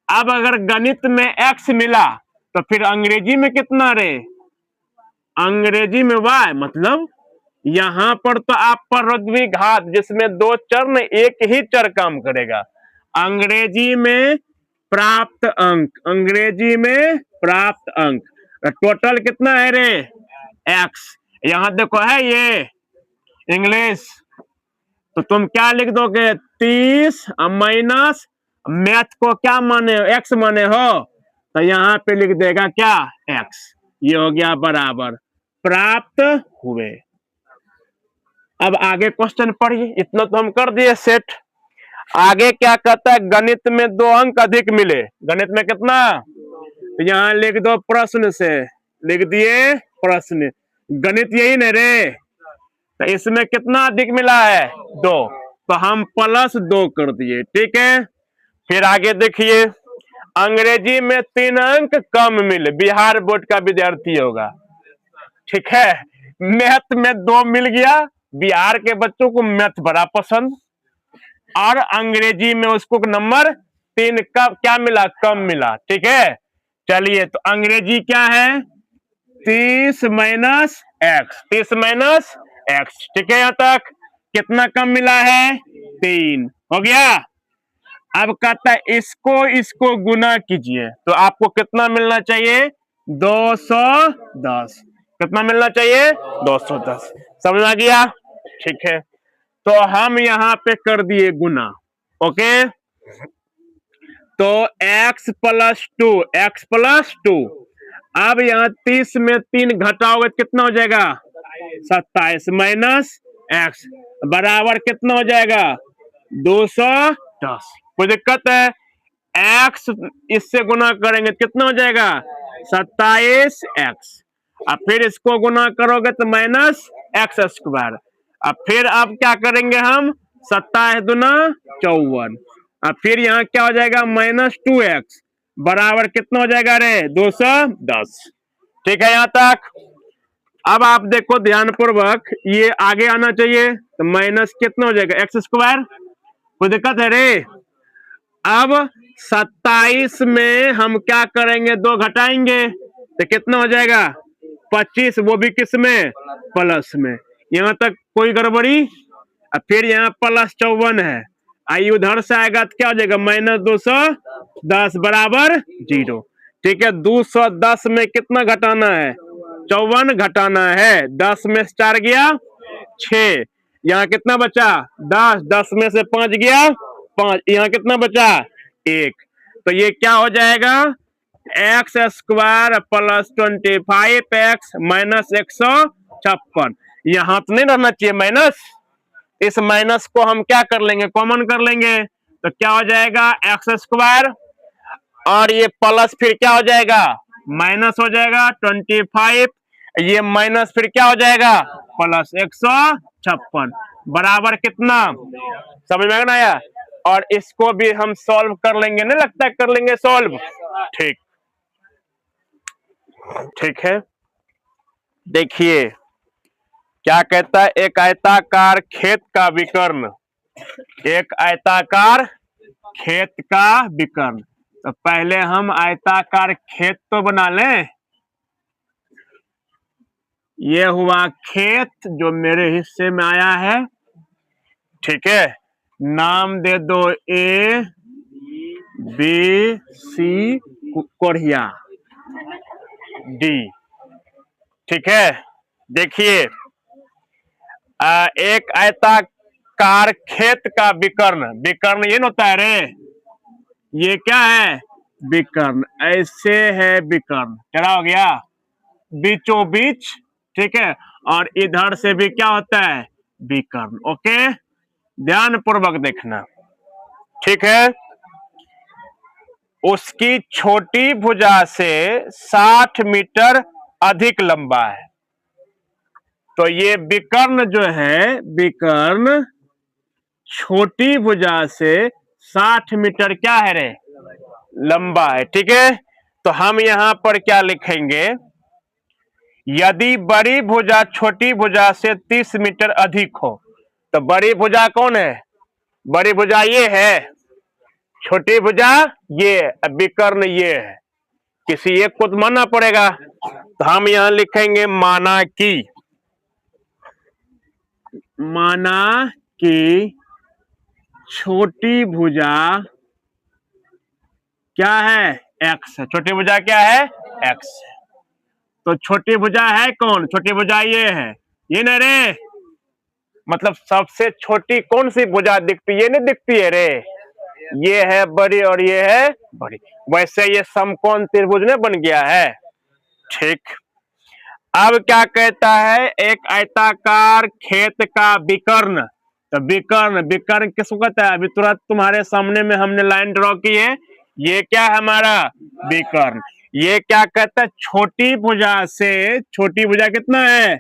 अब अगर गणित में x मिला तो फिर अंग्रेजी में कितना रे, अंग्रेजी में y, मतलब यहां पर तो आप पर घात जिसमें दो चर में एक ही चर काम करेगा। अंग्रेजी में प्राप्त अंक, टोटल कितना है रे, x। यहां देखो है ये इंग्लिश, तो तुम क्या लिख दोगे, 30 माइनस मैथ को क्या माने, x माने हो, तो यहाँ पे लिख देगा क्या, x। ये हो गया बराबर प्राप्त हुए। अब आगे क्वेश्चन पढ़िए, इतना तो हम कर दिए सेट। आगे क्या कहता है, गणित में 2 अंक अधिक मिले, गणित में कितना, तो यहाँ लिख दो प्रश्न से, लिख दिए प्रश्न, गणित यही नहीं रे, तो इसमें कितना अधिक मिला है, 2, तो हम +2 कर दिए, ठीक है। फिर आगे देखिए, अंग्रेजी में 3 अंक कम मिले, बिहार बोर्ड का विद्यार्थी होगा, ठीक है। मैथ में 2 मिल गया, बिहार के बच्चों को मैथ बड़ा पसंद, और अंग्रेजी में उसको नंबर 3 का क्या मिला, कम मिला, ठीक है। चलिए, तो अंग्रेजी क्या है, 30 माइनस एक्स, ठीक है। यहां तक कितना कम मिला है, 3, हो गया। अब कहता है इसको गुना कीजिए, तो आपको कितना मिलना चाहिए, 210, कितना मिलना चाहिए, 210, समझ आ गया, ठीक है। तो हम यहाँ पे कर दिए गुना, ओके। तो x प्लस टू, अब यहाँ 30 में 3 घटाओगे कितना हो जाएगा, 27 माइनस x बराबर कितना हो जाएगा, 210। कोई दिक्कत है, x इससे गुना करेंगे कितना हो जाएगा, 27x, अब फिर इसको गुना करोगे तो माइनस x², अब फिर अब क्या करेंगे हम, 27 दूना 54, अब फिर यहाँ क्या हो जाएगा, -2x बराबर कितना हो जाएगा रे, 210, ठीक है यहाँ तक। अब आप देखो ध्यान पूर्वक, ये आगे आना चाहिए, तो माइनस कितना हो जाएगा, x², कोई दिक्कत है रे। अब 27 में हम क्या करेंगे, 2 घटाएंगे तो कितना हो जाएगा, 25, वो भी किस में, प्लस में, यहाँ तक कोई गड़बड़ी। अब फिर यहाँ +54 है, आई उधर से आएगा तो क्या हो जाएगा, -210 बराबर 0, ठीक है। 210 में कितना घटाना है, 54 घटाना है, 10 में से 4 गया 6, यहाँ कितना बचा, 10 में से 5 गया 5, यहाँ कितना बचा, 1, तो ये क्या हो जाएगा, x² + 25x माइनस 156, यहाँ तो नहीं रहना चाहिए माइनस, इस माइनस को हम क्या कर लेंगे, कॉमन कर लेंगे, तो क्या हो जाएगा, x², और ये प्लस फिर क्या हो जाएगा, माइनस हो जाएगा 25, ये माइनस फिर क्या हो जाएगा, प्लस 156 बराबर कितना, समझ में आया। और इसको भी हम सॉल्व कर लेंगे, नहीं लगता है कर लेंगे सॉल्व, ठीक, ठीक है। देखिए क्या कहता है, एक आयताकार खेत का विकर्ण, एक आयताकार खेत का विकर्ण, तो पहले हम आयताकार खेत तो बना लें। ये हुआ खेत जो मेरे हिस्से में आया है, ठीक है, नाम दे दो A B C कोढ़िया D, ठीक है। देखिए एक आयताकार खेत का विकर्ण, विकर्ण ये होता है रे, ये क्या है, विकर्ण, ऐसे है विकर्ण, क्या हो गया, बीचों बीच, ठीक है, और इधर से भी क्या होता है, विकर्ण, ओके। ध्यान पूर्वक देखना, ठीक है। उसकी छोटी भुजा से 60 मीटर अधिक लंबा है। तो ये विकर्ण जो है, विकर्ण छोटी भुजा से 60 मीटर क्या है रे, लंबा है। ठीक है, तो हम यहां पर क्या लिखेंगे, यदि बड़ी भुजा छोटी भुजा से 30 मीटर अधिक हो। तो बड़ी भुजा कौन है, बड़ी भुजा ये है, छोटी भुजा ये, विकर्ण ये है, किसी एक को तो मानना पड़ेगा। तो हम यहां लिखेंगे माना कि छोटी भुजा क्या है, एक्स है। छोटी भुजा क्या है, एक्स है। तो छोटी भुजा है कौन, छोटी भुजा ये है, ये ना रे, मतलब सबसे छोटी कौन सी भुजा दिखती, ये नहीं दिखती है रे, ये है बड़ी और ये है बड़ी। वैसे ये समकोण त्रिभुज में बन गया है। ठीक, अब क्या कहता है, एक आयताकार खेत का विकर्ण। तो विकर्ण, विकर्ण किसको कहता है, अभी तुरंत तुम्हारे सामने में हमने लाइन ड्रॉ की है, ये क्या है हमारा विकर्ण। ये क्या कहता है, छोटी भुजा से, छोटी भुजा कितना है,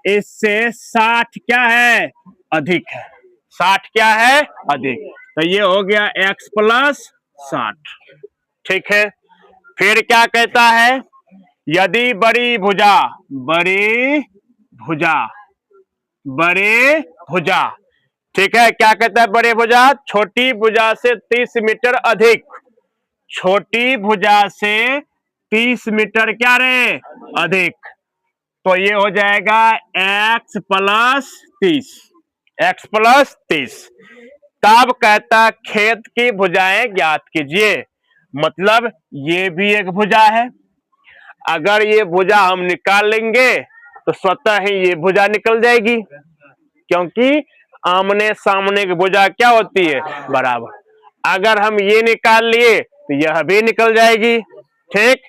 इससे 60 क्या है, अधिक है। 60 क्या है, अधिक। तो ये हो गया x प्लस 60। ठीक है, फिर क्या कहता है, यदि बड़ी भुजा, बड़ी भुजा, बड़ी भुजा, ठीक है, क्या कहता है, बड़ी भुजा छोटी भुजा से 30 मीटर अधिक, छोटी भुजा से 30 मीटर क्या रे, अधिक। तो ये हो जाएगा x प्लस 30, x प्लस 30। तब कहता खेत की भुजाएं ज्ञात कीजिए। मतलब ये भी एक भुजा है, अगर ये भुजा हम निकाल लेंगे तो स्वतः ही ये भुजा निकल जाएगी, क्योंकि आमने सामने की भुजा क्या होती है, बराबर। अगर हम ये निकाल लिए तो यह भी निकल जाएगी। ठीक,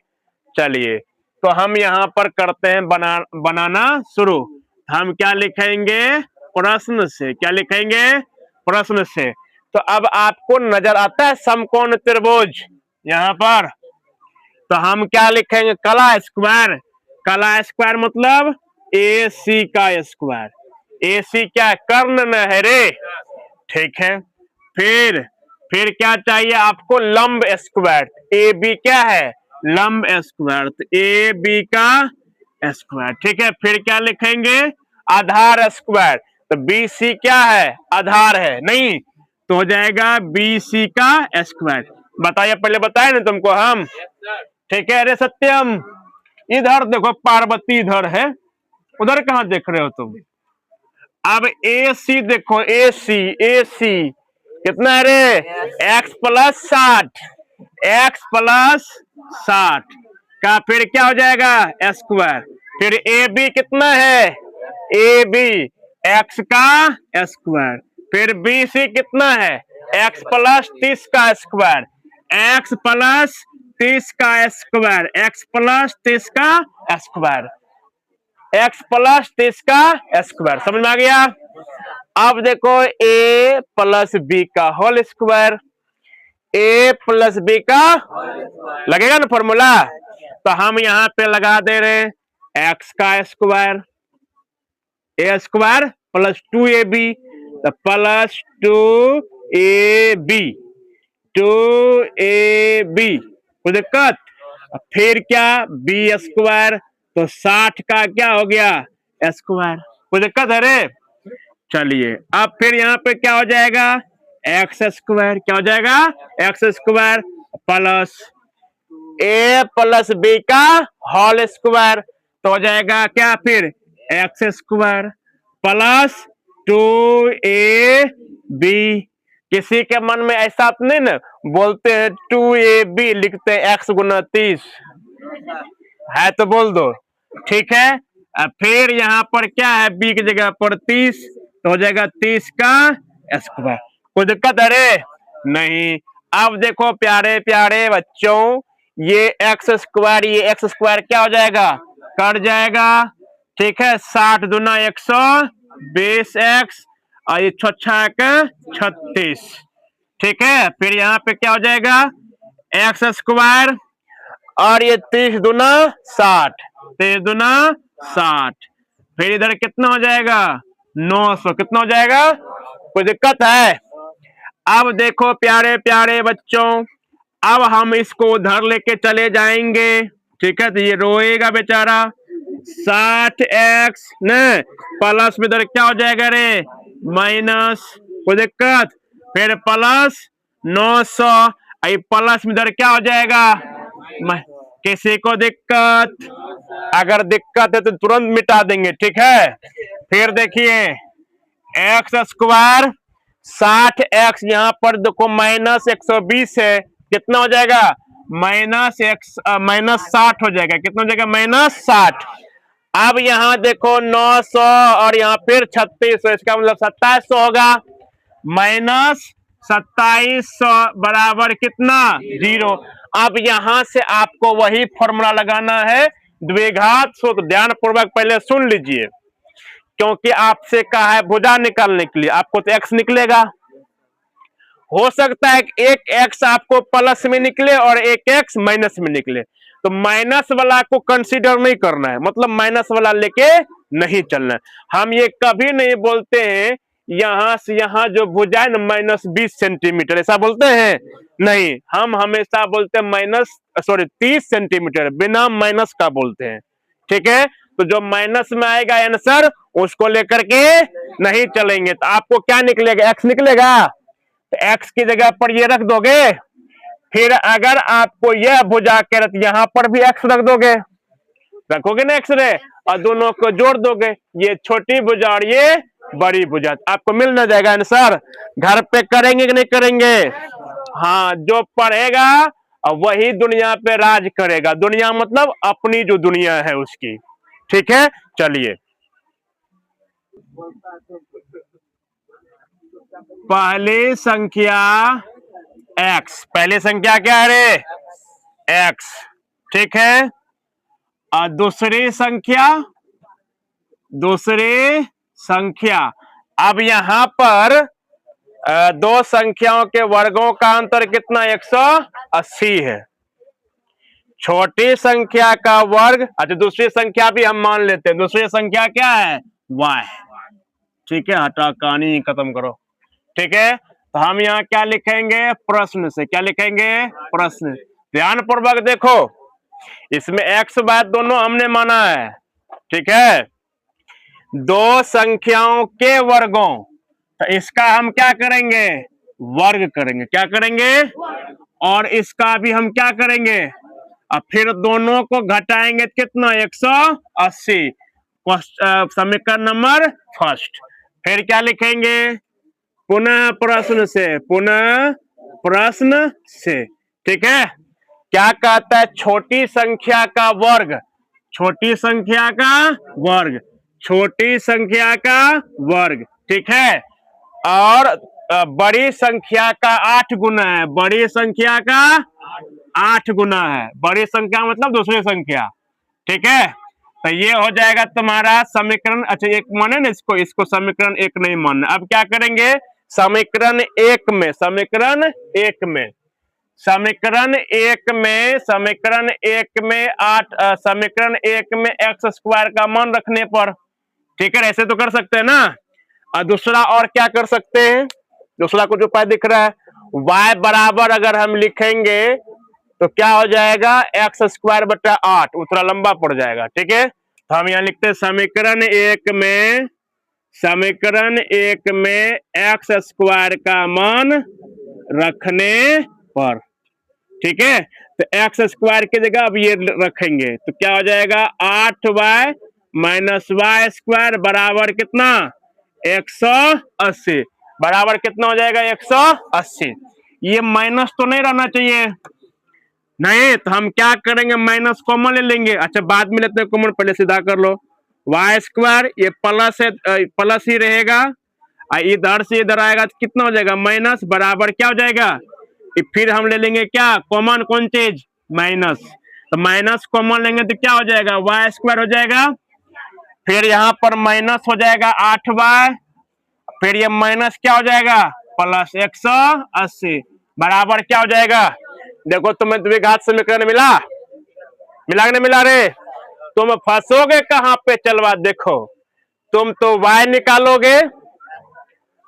चलिए तो हम यहाँ पर करते हैं बनाना शुरू। हम क्या लिखेंगे, प्रश्न से, क्या लिखेंगे, प्रश्न से। तो अब आपको नजर आता है समकोण त्रिभुज यहाँ पर, तो हम क्या लिखेंगे, कला स्क्वायर। कला स्क्वायर मतलब AC का स्क्वायर। AC क्या, कर्ण न है रे। ठीक है, फिर क्या चाहिए आपको, लंब स्क्वायर। AB क्या है, लंब स्क्वायर, तो AB का स्क्वायर। ठीक है, फिर क्या लिखेंगे, आधार स्क्वायर। तो BC क्या है, आधार है नहीं, तो हो जाएगा BC का स्क्वायर। बताइए, पहले बताए ना तुमको हम। ठीक है, अरे सत्यम इधर देखो, पार्वती इधर है, उधर कहां देख रहे हो तुम। अब AC देखो, AC कितना है रे, x प्लस 60, x प्लस 60 का फिर क्या हो जाएगा, स्क्वायर। फिर AB कितना है, AB x का स्क्वायर। फिर BC कितना है, x प्लस 30 का स्क्वायर, x प्लस 30 का स्क्वायर, x प्लस 30 का स्क्वायर, x प्लस 30 का स्क्वायर। समझ में आ गया। अब देखो a प्लस b का whole square, a plus b का लगेगा ना फॉर्मूला। तो हम यहां पे लगा दे रहे x का square, a square plus 2ab, तो प्लस 2ab, 2ab, कोई दिक्कत। फिर क्या, b स्क्वायर, तो 60 का क्या हो गया, स्क्वायर, कोई दिक्कत है रे। चलिए अब फिर यहाँ पे क्या हो जाएगा, एक्स स्क्वायर, क्या हो जाएगा, x square plus a plus b का होल स्क्वायर, तो हो जाएगा क्या, फिर एक्स स्क्वायर प्लस 2ab। किसी के मन में ऐसा तो नहीं ना, बोलते हैं 2ab लिखते हैं x गुना 30 है, तो बोल दो। ठीक है, फिर यहाँ पर क्या है, b की जगह पर 30, तो हो जाएगा 30 का स्क्वायर। कोई दिक्कत है रे, नहीं। अब देखो प्यारे प्यारे बच्चों, ये एक्स स्क्वायर, ये एक्स स्क्वायर क्या हो जाएगा, कट जाएगा। ठीक है, 60 दूना 120x और ये 6 36, ठीक है। फिर यहाँ पे क्या हो जाएगा, एक्स स्क्वायर, और ये 30 दूना 60, 30 दूना 60। फिर इधर कितना हो जाएगा, 900। कितना हो जाएगा, कोई दिक्कत है? अब देखो प्यारे प्यारे बच्चों, अब हम इसको उधर लेके चले जाएंगे, ठीक है। तो ये रोएगा बेचारा। 60x न प्लस में इधर क्या हो जाएगा रे, माइनस, कोई दिक्कत? फिर प्लस 900, प्लस में इधर क्या हो जाएगा, किसी को दिक्कत? अगर दिक्कत है तो तुरंत मिटा देंगे, ठीक है। फिर देखिए एक्स स्क्वायर 60x, यहाँ पर देखो माइनस 120 है, कितना हो जाएगा, माइनस 60 हो जाएगा। कितना हो जाएगा, माइनस 60। अब यहाँ देखो 900 और यहाँ फिर 3600, इसका मतलब 2700 होगा। माइनस 2700 बराबर कितना, 0। अब यहां से आपको वही फॉर्मूला लगाना है, द्विघात सूत्र। ध्यान पूर्वक पहले सुन लीजिए, क्योंकि आपसे कहा है भुजा निकालने के लिए, आपको तो एक्स निकलेगा। हो सकता है एक एक्स आपको प्लस में निकले और एक एक्स माइनस में निकले, तो माइनस वाला को कंसीडर नहीं करना है, मतलब माइनस वाला लेके नहीं चलना है। हम ये कभी नहीं बोलते हैं यहां से यहां जो भुजा है ना माइनस 20 सेंटीमीटर, ऐसा बोलते हैं नहीं। हम हमेशा बोलते हैं 30 सेंटीमीटर, बिना माइनस का बोलते हैं, ठीक है। तो जो माइनस में आएगा आंसर, उसको लेकर के नहीं चलेंगे। तो आपको क्या निकलेगा, एक्स निकलेगा। तो एक्स की जगह पर ये रख दोगे। फिर अगर आपको यह भुजा के रथ, यहां पर भी एक्स रख दोगे, रखोगे ना एक्स रे, और दोनों को जोड़ दोगे, ये छोटी भुजा और ये बड़ी भुजा, आपको मिल ना जाएगा आंसर। घर पे करेंगे कि नहीं करेंगे? हाँ, जो पढ़ेगा वही दुनिया पे राज करेगा। दुनिया मतलब अपनी जो दुनिया है उसकी, ठीक है। चलिए, पहली संख्या x, पहली संख्या क्या है रे, x, ठीक है। और दूसरी संख्या, अब यहां पर दो संख्याओं के वर्गों का अंतर कितना, 180 है। छोटी संख्या का वर्ग, अच्छा दूसरी संख्या भी हम मान लेते हैं। दूसरी संख्या क्या है, y, ठीक है। हटा कहानी खत्म करो, ठीक है। तो हम यहाँ क्या लिखेंगे, प्रश्न से। क्या लिखेंगे, प्रश्न। ध्यान पूर्वक देखो, इसमें x y दोनों हमने माना है, ठीक है। दो संख्याओं के वर्गों, तो इसका हम क्या करेंगे, वर्ग करेंगे। क्या करेंगे, और इसका भी हम क्या करेंगे, अब फिर दोनों को घटाएंगे कितना, 180। समीकरण नंबर फर्स्ट। फिर क्या लिखेंगे, पुनः प्रश्न से, पुनः प्रश्न से, ठीक है। क्या कहता है, छोटी संख्या का वर्ग, छोटी संख्या का वर्ग, छोटी संख्या का वर्ग, ठीक है। और बड़ी संख्या का 8 गुना है, बड़ी संख्या का 8 गुना है। बड़ी संख्या मतलब दूसरी संख्या, ठीक है। तो ये हो जाएगा तुम्हारा समीकरण। अच्छा, एक माने ना इसको, इसको समीकरण एक नहीं मानना। अब क्या करेंगे, समीकरण एक में, समीकरण एक में, समीकरण एक में, समीकरण एक में 8, समीकरण एक में एक्स स्क्वायर का मान रखने पर, ठीक है। ऐसे तो कर सकते हैं ना। और दूसरा और क्या कर सकते हैं, दूसरा कुछ उपाय दिख रहा है, y बराबर अगर हम लिखेंगे तो क्या हो जाएगा, एक्स स्क्वायर बटा 8, उतना लंबा पड़ जाएगा, ठीक है। तो हम यहाँ लिखते हैं समीकरण एक में, समीकरण एक में एक्स स्क्वायर का मान रखने पर, ठीक है। तो एक्स स्क्वायर की जगह अब ये रखेंगे तो क्या हो जाएगा, 8y माइनस वाई स्क्वायर बराबर कितना, 180, बराबर कितना हो जाएगा, 180। ये माइनस तो नहीं रहना चाहिए, नहीं। तो हम क्या करेंगे, माइनस कॉमन ले लेंगे। अच्छा, बाद में लेते हैं कॉमन, पहले सीधा कर लो। वाई स्क्वायर ये प्लस है, प्लस ही रहेगा, इधर से इधर आएगा तो कितना हो जाएगा, माइनस, बराबर क्या हो जाएगा, फिर हम ले लेंगे क्या, कॉमन, कौन चीज, माइनस। तो माइनस कॉमन लेंगे तो क्या हो जाएगा, वाई स्क्वायर हो जाएगा। फिर यहाँ पर माइनस हो जाएगा 8y, फिर ये माइनस क्या हो जाएगा, प्लस 180 बराबर क्या हो जाएगा? देखो तुम्हें द्विघात समीकरण मिला, मिला कि नहीं मिला रे? तुम फंसोगे कहां पे? चलवा देखो, तुम तो y निकालोगे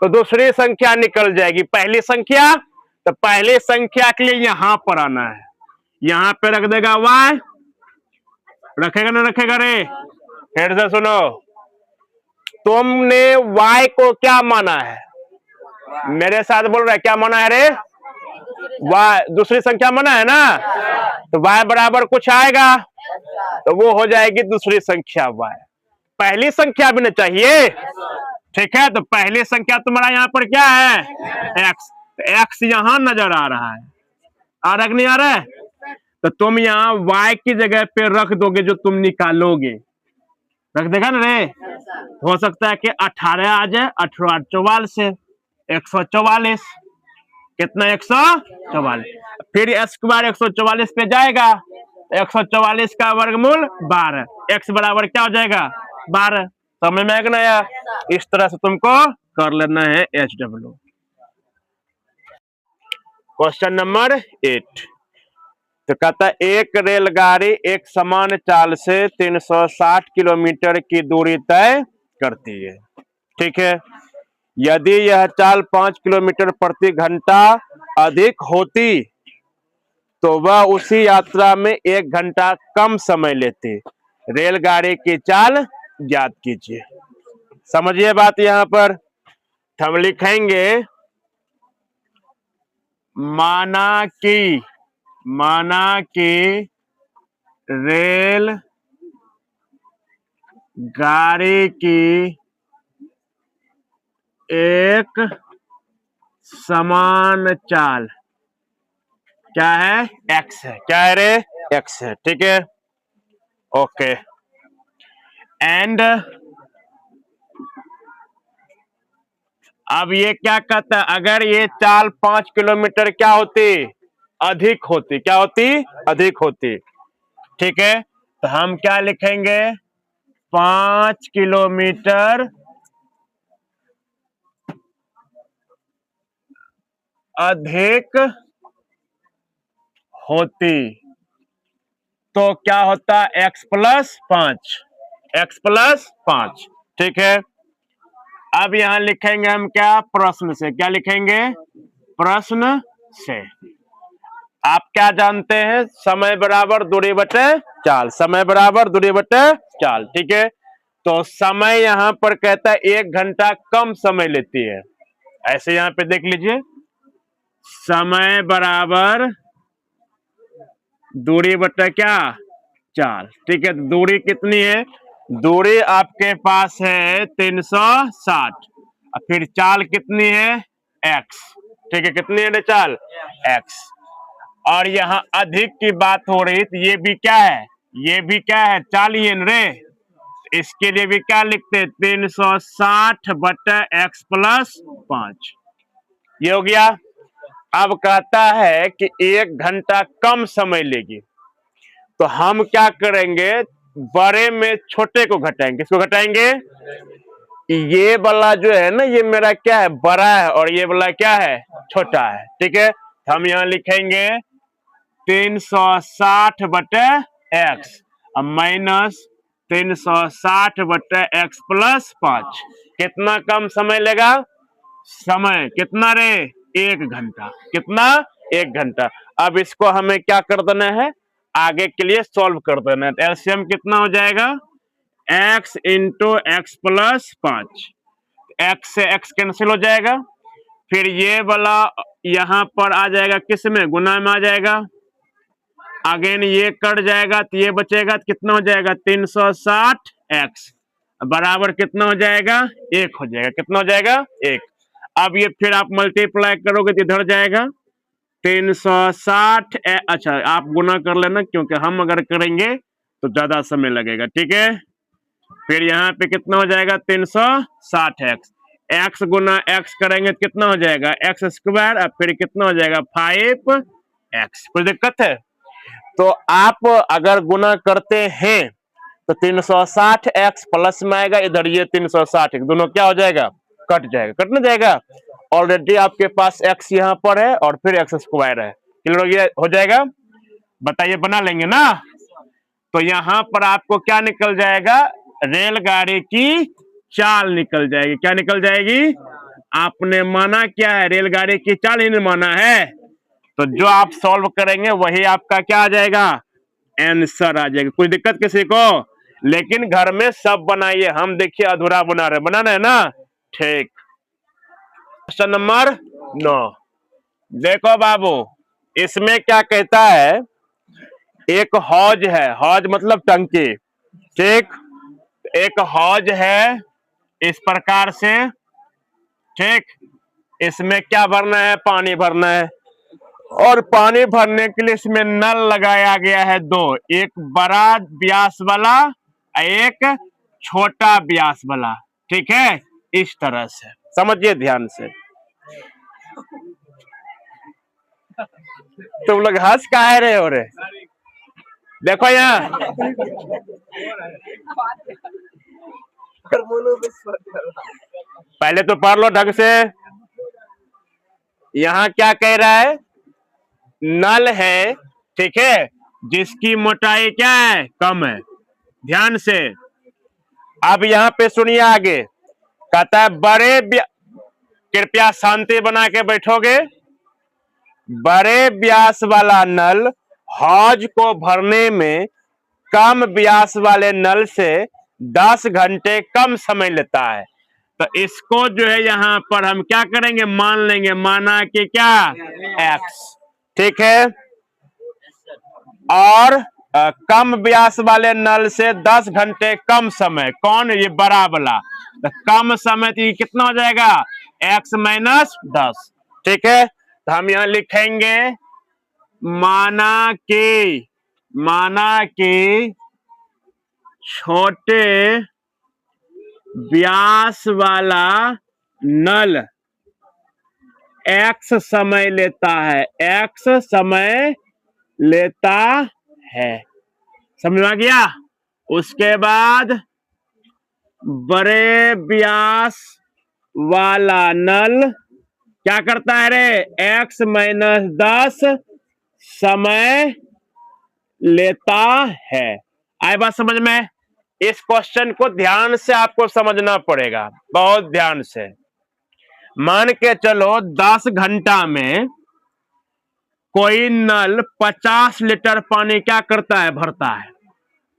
तो दूसरी संख्या निकल जाएगी, पहली संख्या, तो पहली संख्या के लिए यहां पर आना है, यहां पे रख देगा y, रखेगा ना रखेगा रे? फिर से सुनो, तुमने y को क्या माना है? मेरे साथ बोल रहा है, क्या माना है रे? y दूसरी संख्या माना है ना, तो y बराबर कुछ आएगा तो वो हो जाएगी दूसरी संख्या y, पहली संख्या भी नहीं चाहिए, ठीक है? तो पहली संख्या तुम्हारा यहाँ पर क्या है? x, तो x यहां नजर आ रहा है, आ रहा कि नहीं आ रहा है? तो तुम यहाँ y की जगह पे रख दोगे जो तुम निकालोगे, रख देगा ना रे? हो सकता है कि 18 आ जाए, 18 44 से 144, कितना? 144, फिर स्क्वायर 144 पे जाएगा, 144 का वर्गमूल 12, x बराबर क्या हो जाएगा? 12। समझ में आया? इस तरह से तुमको कर लेना है HW। क्वेश्चन नंबर 8, तो कहता है एक रेलगाड़ी एक समान चाल से 360 किलोमीटर की दूरी तय करती है, ठीक है? यदि यह चाल 5 किलोमीटर प्रति घंटा अधिक होती तो वह उसी यात्रा में 1 घंटा कम समय लेती। रेलगाड़ी की चाल ज्ञात कीजिए। समझिए बात, यहां पर हम लिखेंगे माना कि रेल गाड़ी की एक समान चाल क्या है? x है, क्या है रे? x है, ठीक है? ओके, एंड अब ये क्या कहता है? अगर ये चाल 5 किलोमीटर क्या होती? अधिक होती, क्या होती? अधिक होती, ठीक है? तो हम क्या लिखेंगे? 5 किलोमीटर अधिक होती तो क्या होता? x प्लस 5, x प्लस 5, ठीक है? अब यहां लिखेंगे हम क्या? प्रश्न से। क्या लिखेंगे? प्रश्न से। आप क्या जानते हैं? समय बराबर दूरी बटे चाल, समय बराबर दूरी बटे चाल, ठीक है? तो समय यहां पर कहता है 1 घंटा कम समय लेती है, ऐसे यहां पे देख लीजिए, समय बराबर दूरी बटे क्या? चाल, ठीक है? दूरी कितनी है? दूरी आपके पास है 360, फिर चाल कितनी है? x, ठीक है? कितनी है चाल? x। और यहाँ अधिक की बात हो रही, तो ये भी क्या है? ये भी क्या है? चाल ही है रे। इसके लिए भी क्या लिखते? 360 बटे x प्लस 5, ये हो गया। अब कहता है कि 1 घंटा कम समय लेगी, तो हम क्या करेंगे? बड़े में छोटे को घटाएंगे। किसको घटाएंगे? ये वाला जो है ना, ये मेरा क्या है? बड़ा है, और ये वाला क्या है? छोटा है, ठीक है? हम यहाँ लिखेंगे 360 बटे x माइनस 360 बटे x प्लस 5, कितना कम समय लेगा? समय कितना रे? 1 घंटा। कितना? 1 घंटा। अब इसको हमें क्या कर देना है? आगे के लिए सॉल्व कर देना है। एलसीएम कितना हो जाएगा? x into x plus 5, x से x कैंसिल हो जाएगा, फिर ये वाला यहां पर आ जाएगा, किस में? गुना में आ जाएगा, अगेन ये कट जाएगा तो ये बचेगा, तो कितना हो जाएगा? 360x बराबर कितना हो जाएगा? 1 हो जाएगा। कितना हो जाएगा? 1। अब ये फिर आप मल्टीप्लाई करोगे तो इधर जाएगा 360, अच्छा आप गुना कर लेना, क्योंकि हम अगर करेंगे तो ज्यादा समय लगेगा, ठीक है? फिर यहाँ पे कितना हो जाएगा? 360x, x गुना x करेंगे तो कितना हो जाएगा? x स्क्वायर, और फिर कितना हो जाएगा? 5x। कोई दिक्कत है? तो आप अगर गुना करते हैं तो 360x प्लस में आएगा, इधर ये 360, दोनों क्या हो जाएगा? कट जाएगा, कट ना जाएगा। ऑलरेडी आपके पास x यहाँ पर है और फिर x स्क्वायर है। क्लियर हो जाएगा? बताइए, बना लेंगे ना? तो यहाँ पर आपको क्या निकल जाएगा? रेलगाड़ी की चाल निकल जाएगी। क्या निकल जाएगी? आपने माना क्या है? रेलगाड़ी की चाल ही नहीं माना है। तो जो आप सॉल्व करेंगे वही आपका क्या आ जाएगा? आंसर आ जाएगा। कोई दिक्कत किसी को? लेकिन घर में सब बनाइए, हम देखिए अधूरा बना रहे, बनाना है ना? ठीक। क्वेश्चन नंबर 9 देखो बाबू, इसमें क्या कहता है? एक हौज है, हौज मतलब टंकी, ठीक? एक हौज है इस प्रकार से, ठीक? इसमें क्या भरना है? पानी भरना है। और पानी भरने के लिए इसमें नल लगाया गया है दो, एक बड़ा व्यास वाला, एक छोटा व्यास वाला, ठीक है? इस तरह से समझिए ध्यान से। तुम लोग हंस काहे रहे हो रे? देखो यहाँ, पहले तो पढ़ लो ढंग से। यहाँ क्या कह रहा है? नल है, ठीक है, जिसकी मोटाई क्या है? कम है। ध्यान से अब यहाँ पे सुनिए आगे, कहता है कृपया शांति बना के बैठोगे। बड़े व्यास वाला नल हौज को भरने में कम व्यास वाले नल से 10 घंटे कम समय लेता है। तो इसको जो है यहाँ पर हम क्या करेंगे? मान लेंगे, माना कि क्या? x, ठीक है? और कम व्यास वाले नल से 10 घंटे कम समय, कौन? ये बड़ा वाला। तो कम समय तो ये कितना हो जाएगा? x माइनस 10, ठीक है? तो हम यहाँ लिखेंगे माना कि छोटे व्यास वाला नल x समय लेता है, x समय लेता है। समझ में आ गया? उसके बाद बड़े व्यास वाला नल क्या करता है रे? x माइनस 10 समय लेता है। आए बात समझ में? इस क्वेश्चन को ध्यान से आपको समझना पड़ेगा, बहुत ध्यान से। मान के चलो 10 घंटा में कोई नल 50 लीटर पानी क्या करता है? भरता है,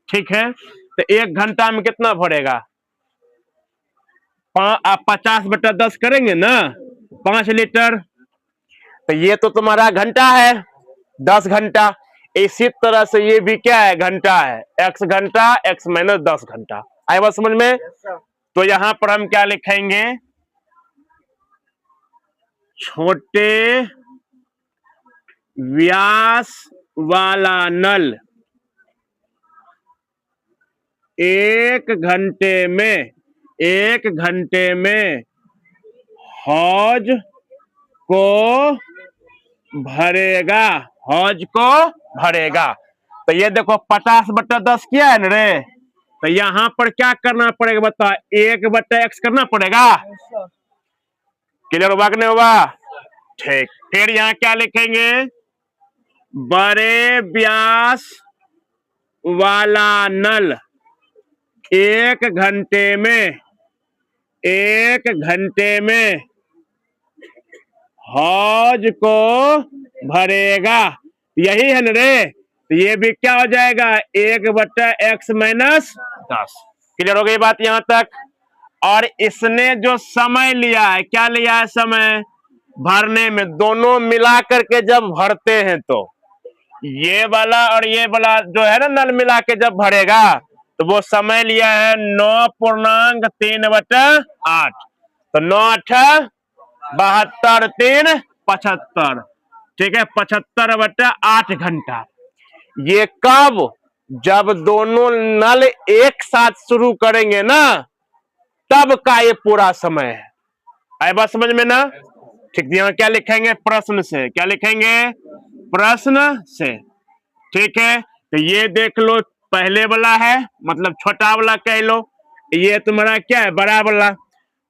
ठीक है? तो 1 घंटा में कितना भरेगा? 50/10 करेंगे ना, 5 लीटर। तो ये तो तुम्हारा घंटा है, 10 घंटा। इसी तरह से ये भी क्या है? घंटा है। x घंटा, x माइनस 10 घंटा। आए बात समझ में? तो यहां पर हम क्या लिखेंगे? छोटे व्यास वाला नल 1 घंटे में हौज को भरेगा, हौज को भरेगा। तो ये देखो 50/10 किया है ना रे? तो यहाँ पर क्या करना पड़ेगा बता? 1/x करना पड़ेगा। क्लियर होगा कि नहीं होगा? ठीक। फिर यहाँ क्या लिखेंगे? बड़े व्यास वाला नल 1 घंटे में हौज को भरेगा। यही है ना रे? तो ये भी क्या हो जाएगा? 1/x minus 10। क्लियर हो गई बात यहां तक? और इसने जो समय लिया है, क्या लिया है? समय भरने में। दोनों मिला करके जब भरते हैं तो ये वाला और ये वाला जो है ना नल मिला के जब भरेगा तो वो समय लिया है 9.3/8। तो 9×8 72, 3 75, ठीक है? 75/8 घंटा। ये कब? जब दोनों नल एक साथ शुरू करेंगे ना, तब का ये पूरा समय है। आए बात समझ में ना? ठीक। यहाँ क्या लिखेंगे? प्रश्न से। क्या लिखेंगे? प्रश्न से, ठीक है? तो ये देख लो, पहले वाला है मतलब छोटा वाला कह लो, ये तुम्हारा क्या है? बड़ा वाला।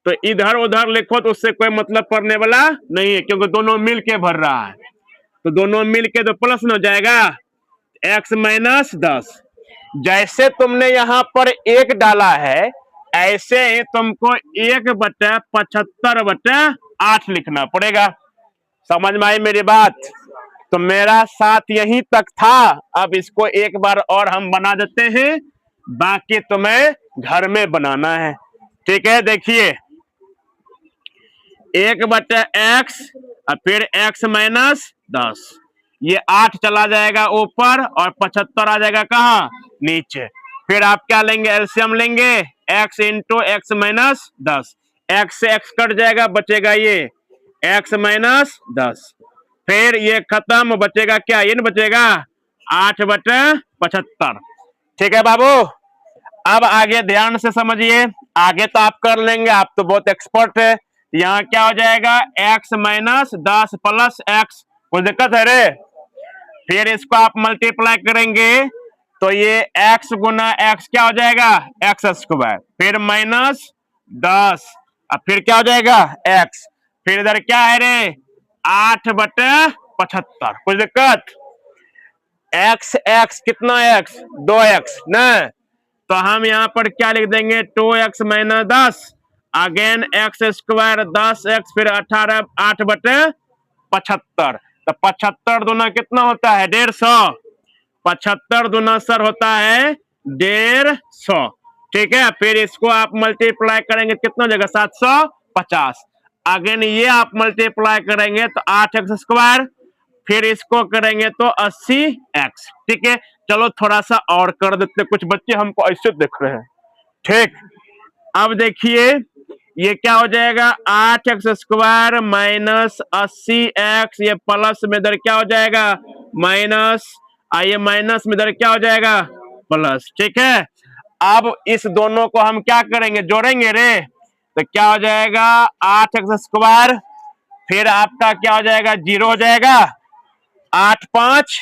तो इधर उधर लिखो तो उससे कोई मतलब पड़ने वाला नहीं है, क्योंकि दोनों मिल के भर रहा है। तो दोनों मिल के तो प्लस में हो जाएगा x माइनस 10। जैसे तुमने यहाँ पर 1 डाला है, ऐसे ही तुमको 1/75/8 लिखना पड़ेगा। समझ में आई मेरी बात? तो मेरा साथ यहीं तक था, अब इसको एक बार और हम बना देते हैं, बाकी तुम्हें घर में बनाना है। ठीक है, देखिए 1/x और फिर x माइनस 10, ये 8 चला जाएगा ऊपर और 75 आ जाएगा कहाँ? नीचे। फिर आप क्या लेंगे? एलसीएम लेंगे, x into x minus 10, x से x कट जाएगा, बचेगा ये x माइनस 10। फिर ये खत्म, बचेगा क्या? ये नहीं बचेगा 8/75। ठीक है बाबू, अब आगे ध्यान से समझिए, आगे तो आप कर लेंगे, आप तो बहुत एक्सपर्ट है। यहाँ क्या हो जाएगा? x माइनस 10 प्लस x, कोई दिक्कत है रे? फिर इसको आप मल्टीप्लाई करेंगे तो ये x गुना x क्या हो जाएगा? x स्क्वायर, फिर माइनस 10, अब फिर क्या हो जाएगा? x, फिर इधर क्या है रे? 8/75, कुछ दिक्कत? x x कितना x? 2x ना, तो हम यहाँ पर क्या लिख देंगे? 2x minus 10, again x square 10x, फिर 18, 8/75। तो 75 दूना कितना होता है? 150। 75 दूना सर होता है 150। ठीक है, फिर इसको आप मल्टीप्लाई करेंगे कितना हो जाएगा? 750। अगेन ये आप मल्टीप्लाई करेंगे तो 8x स्क्वायर, फिर इसको करेंगे तो 80x। ठीक है, चलो थोड़ा सा और कर देते, कुछ बच्चे हमको ऐसे देख रहे हैं। ठीक, अब देखिए ये क्या हो जाएगा? 8x स्क्वायर माइनस 80x, ये प्लस में इधर क्या हो जाएगा? माइनस, ये माइनस में इधर क्या हो जाएगा? प्लस। ठीक है, अब इस दोनों को हम क्या करेंगे? जोड़ेंगे रे, तो क्या हो जाएगा? 8x स्क्वायर, फिर आपका क्या हो जाएगा? 0 हो जाएगा, 8 5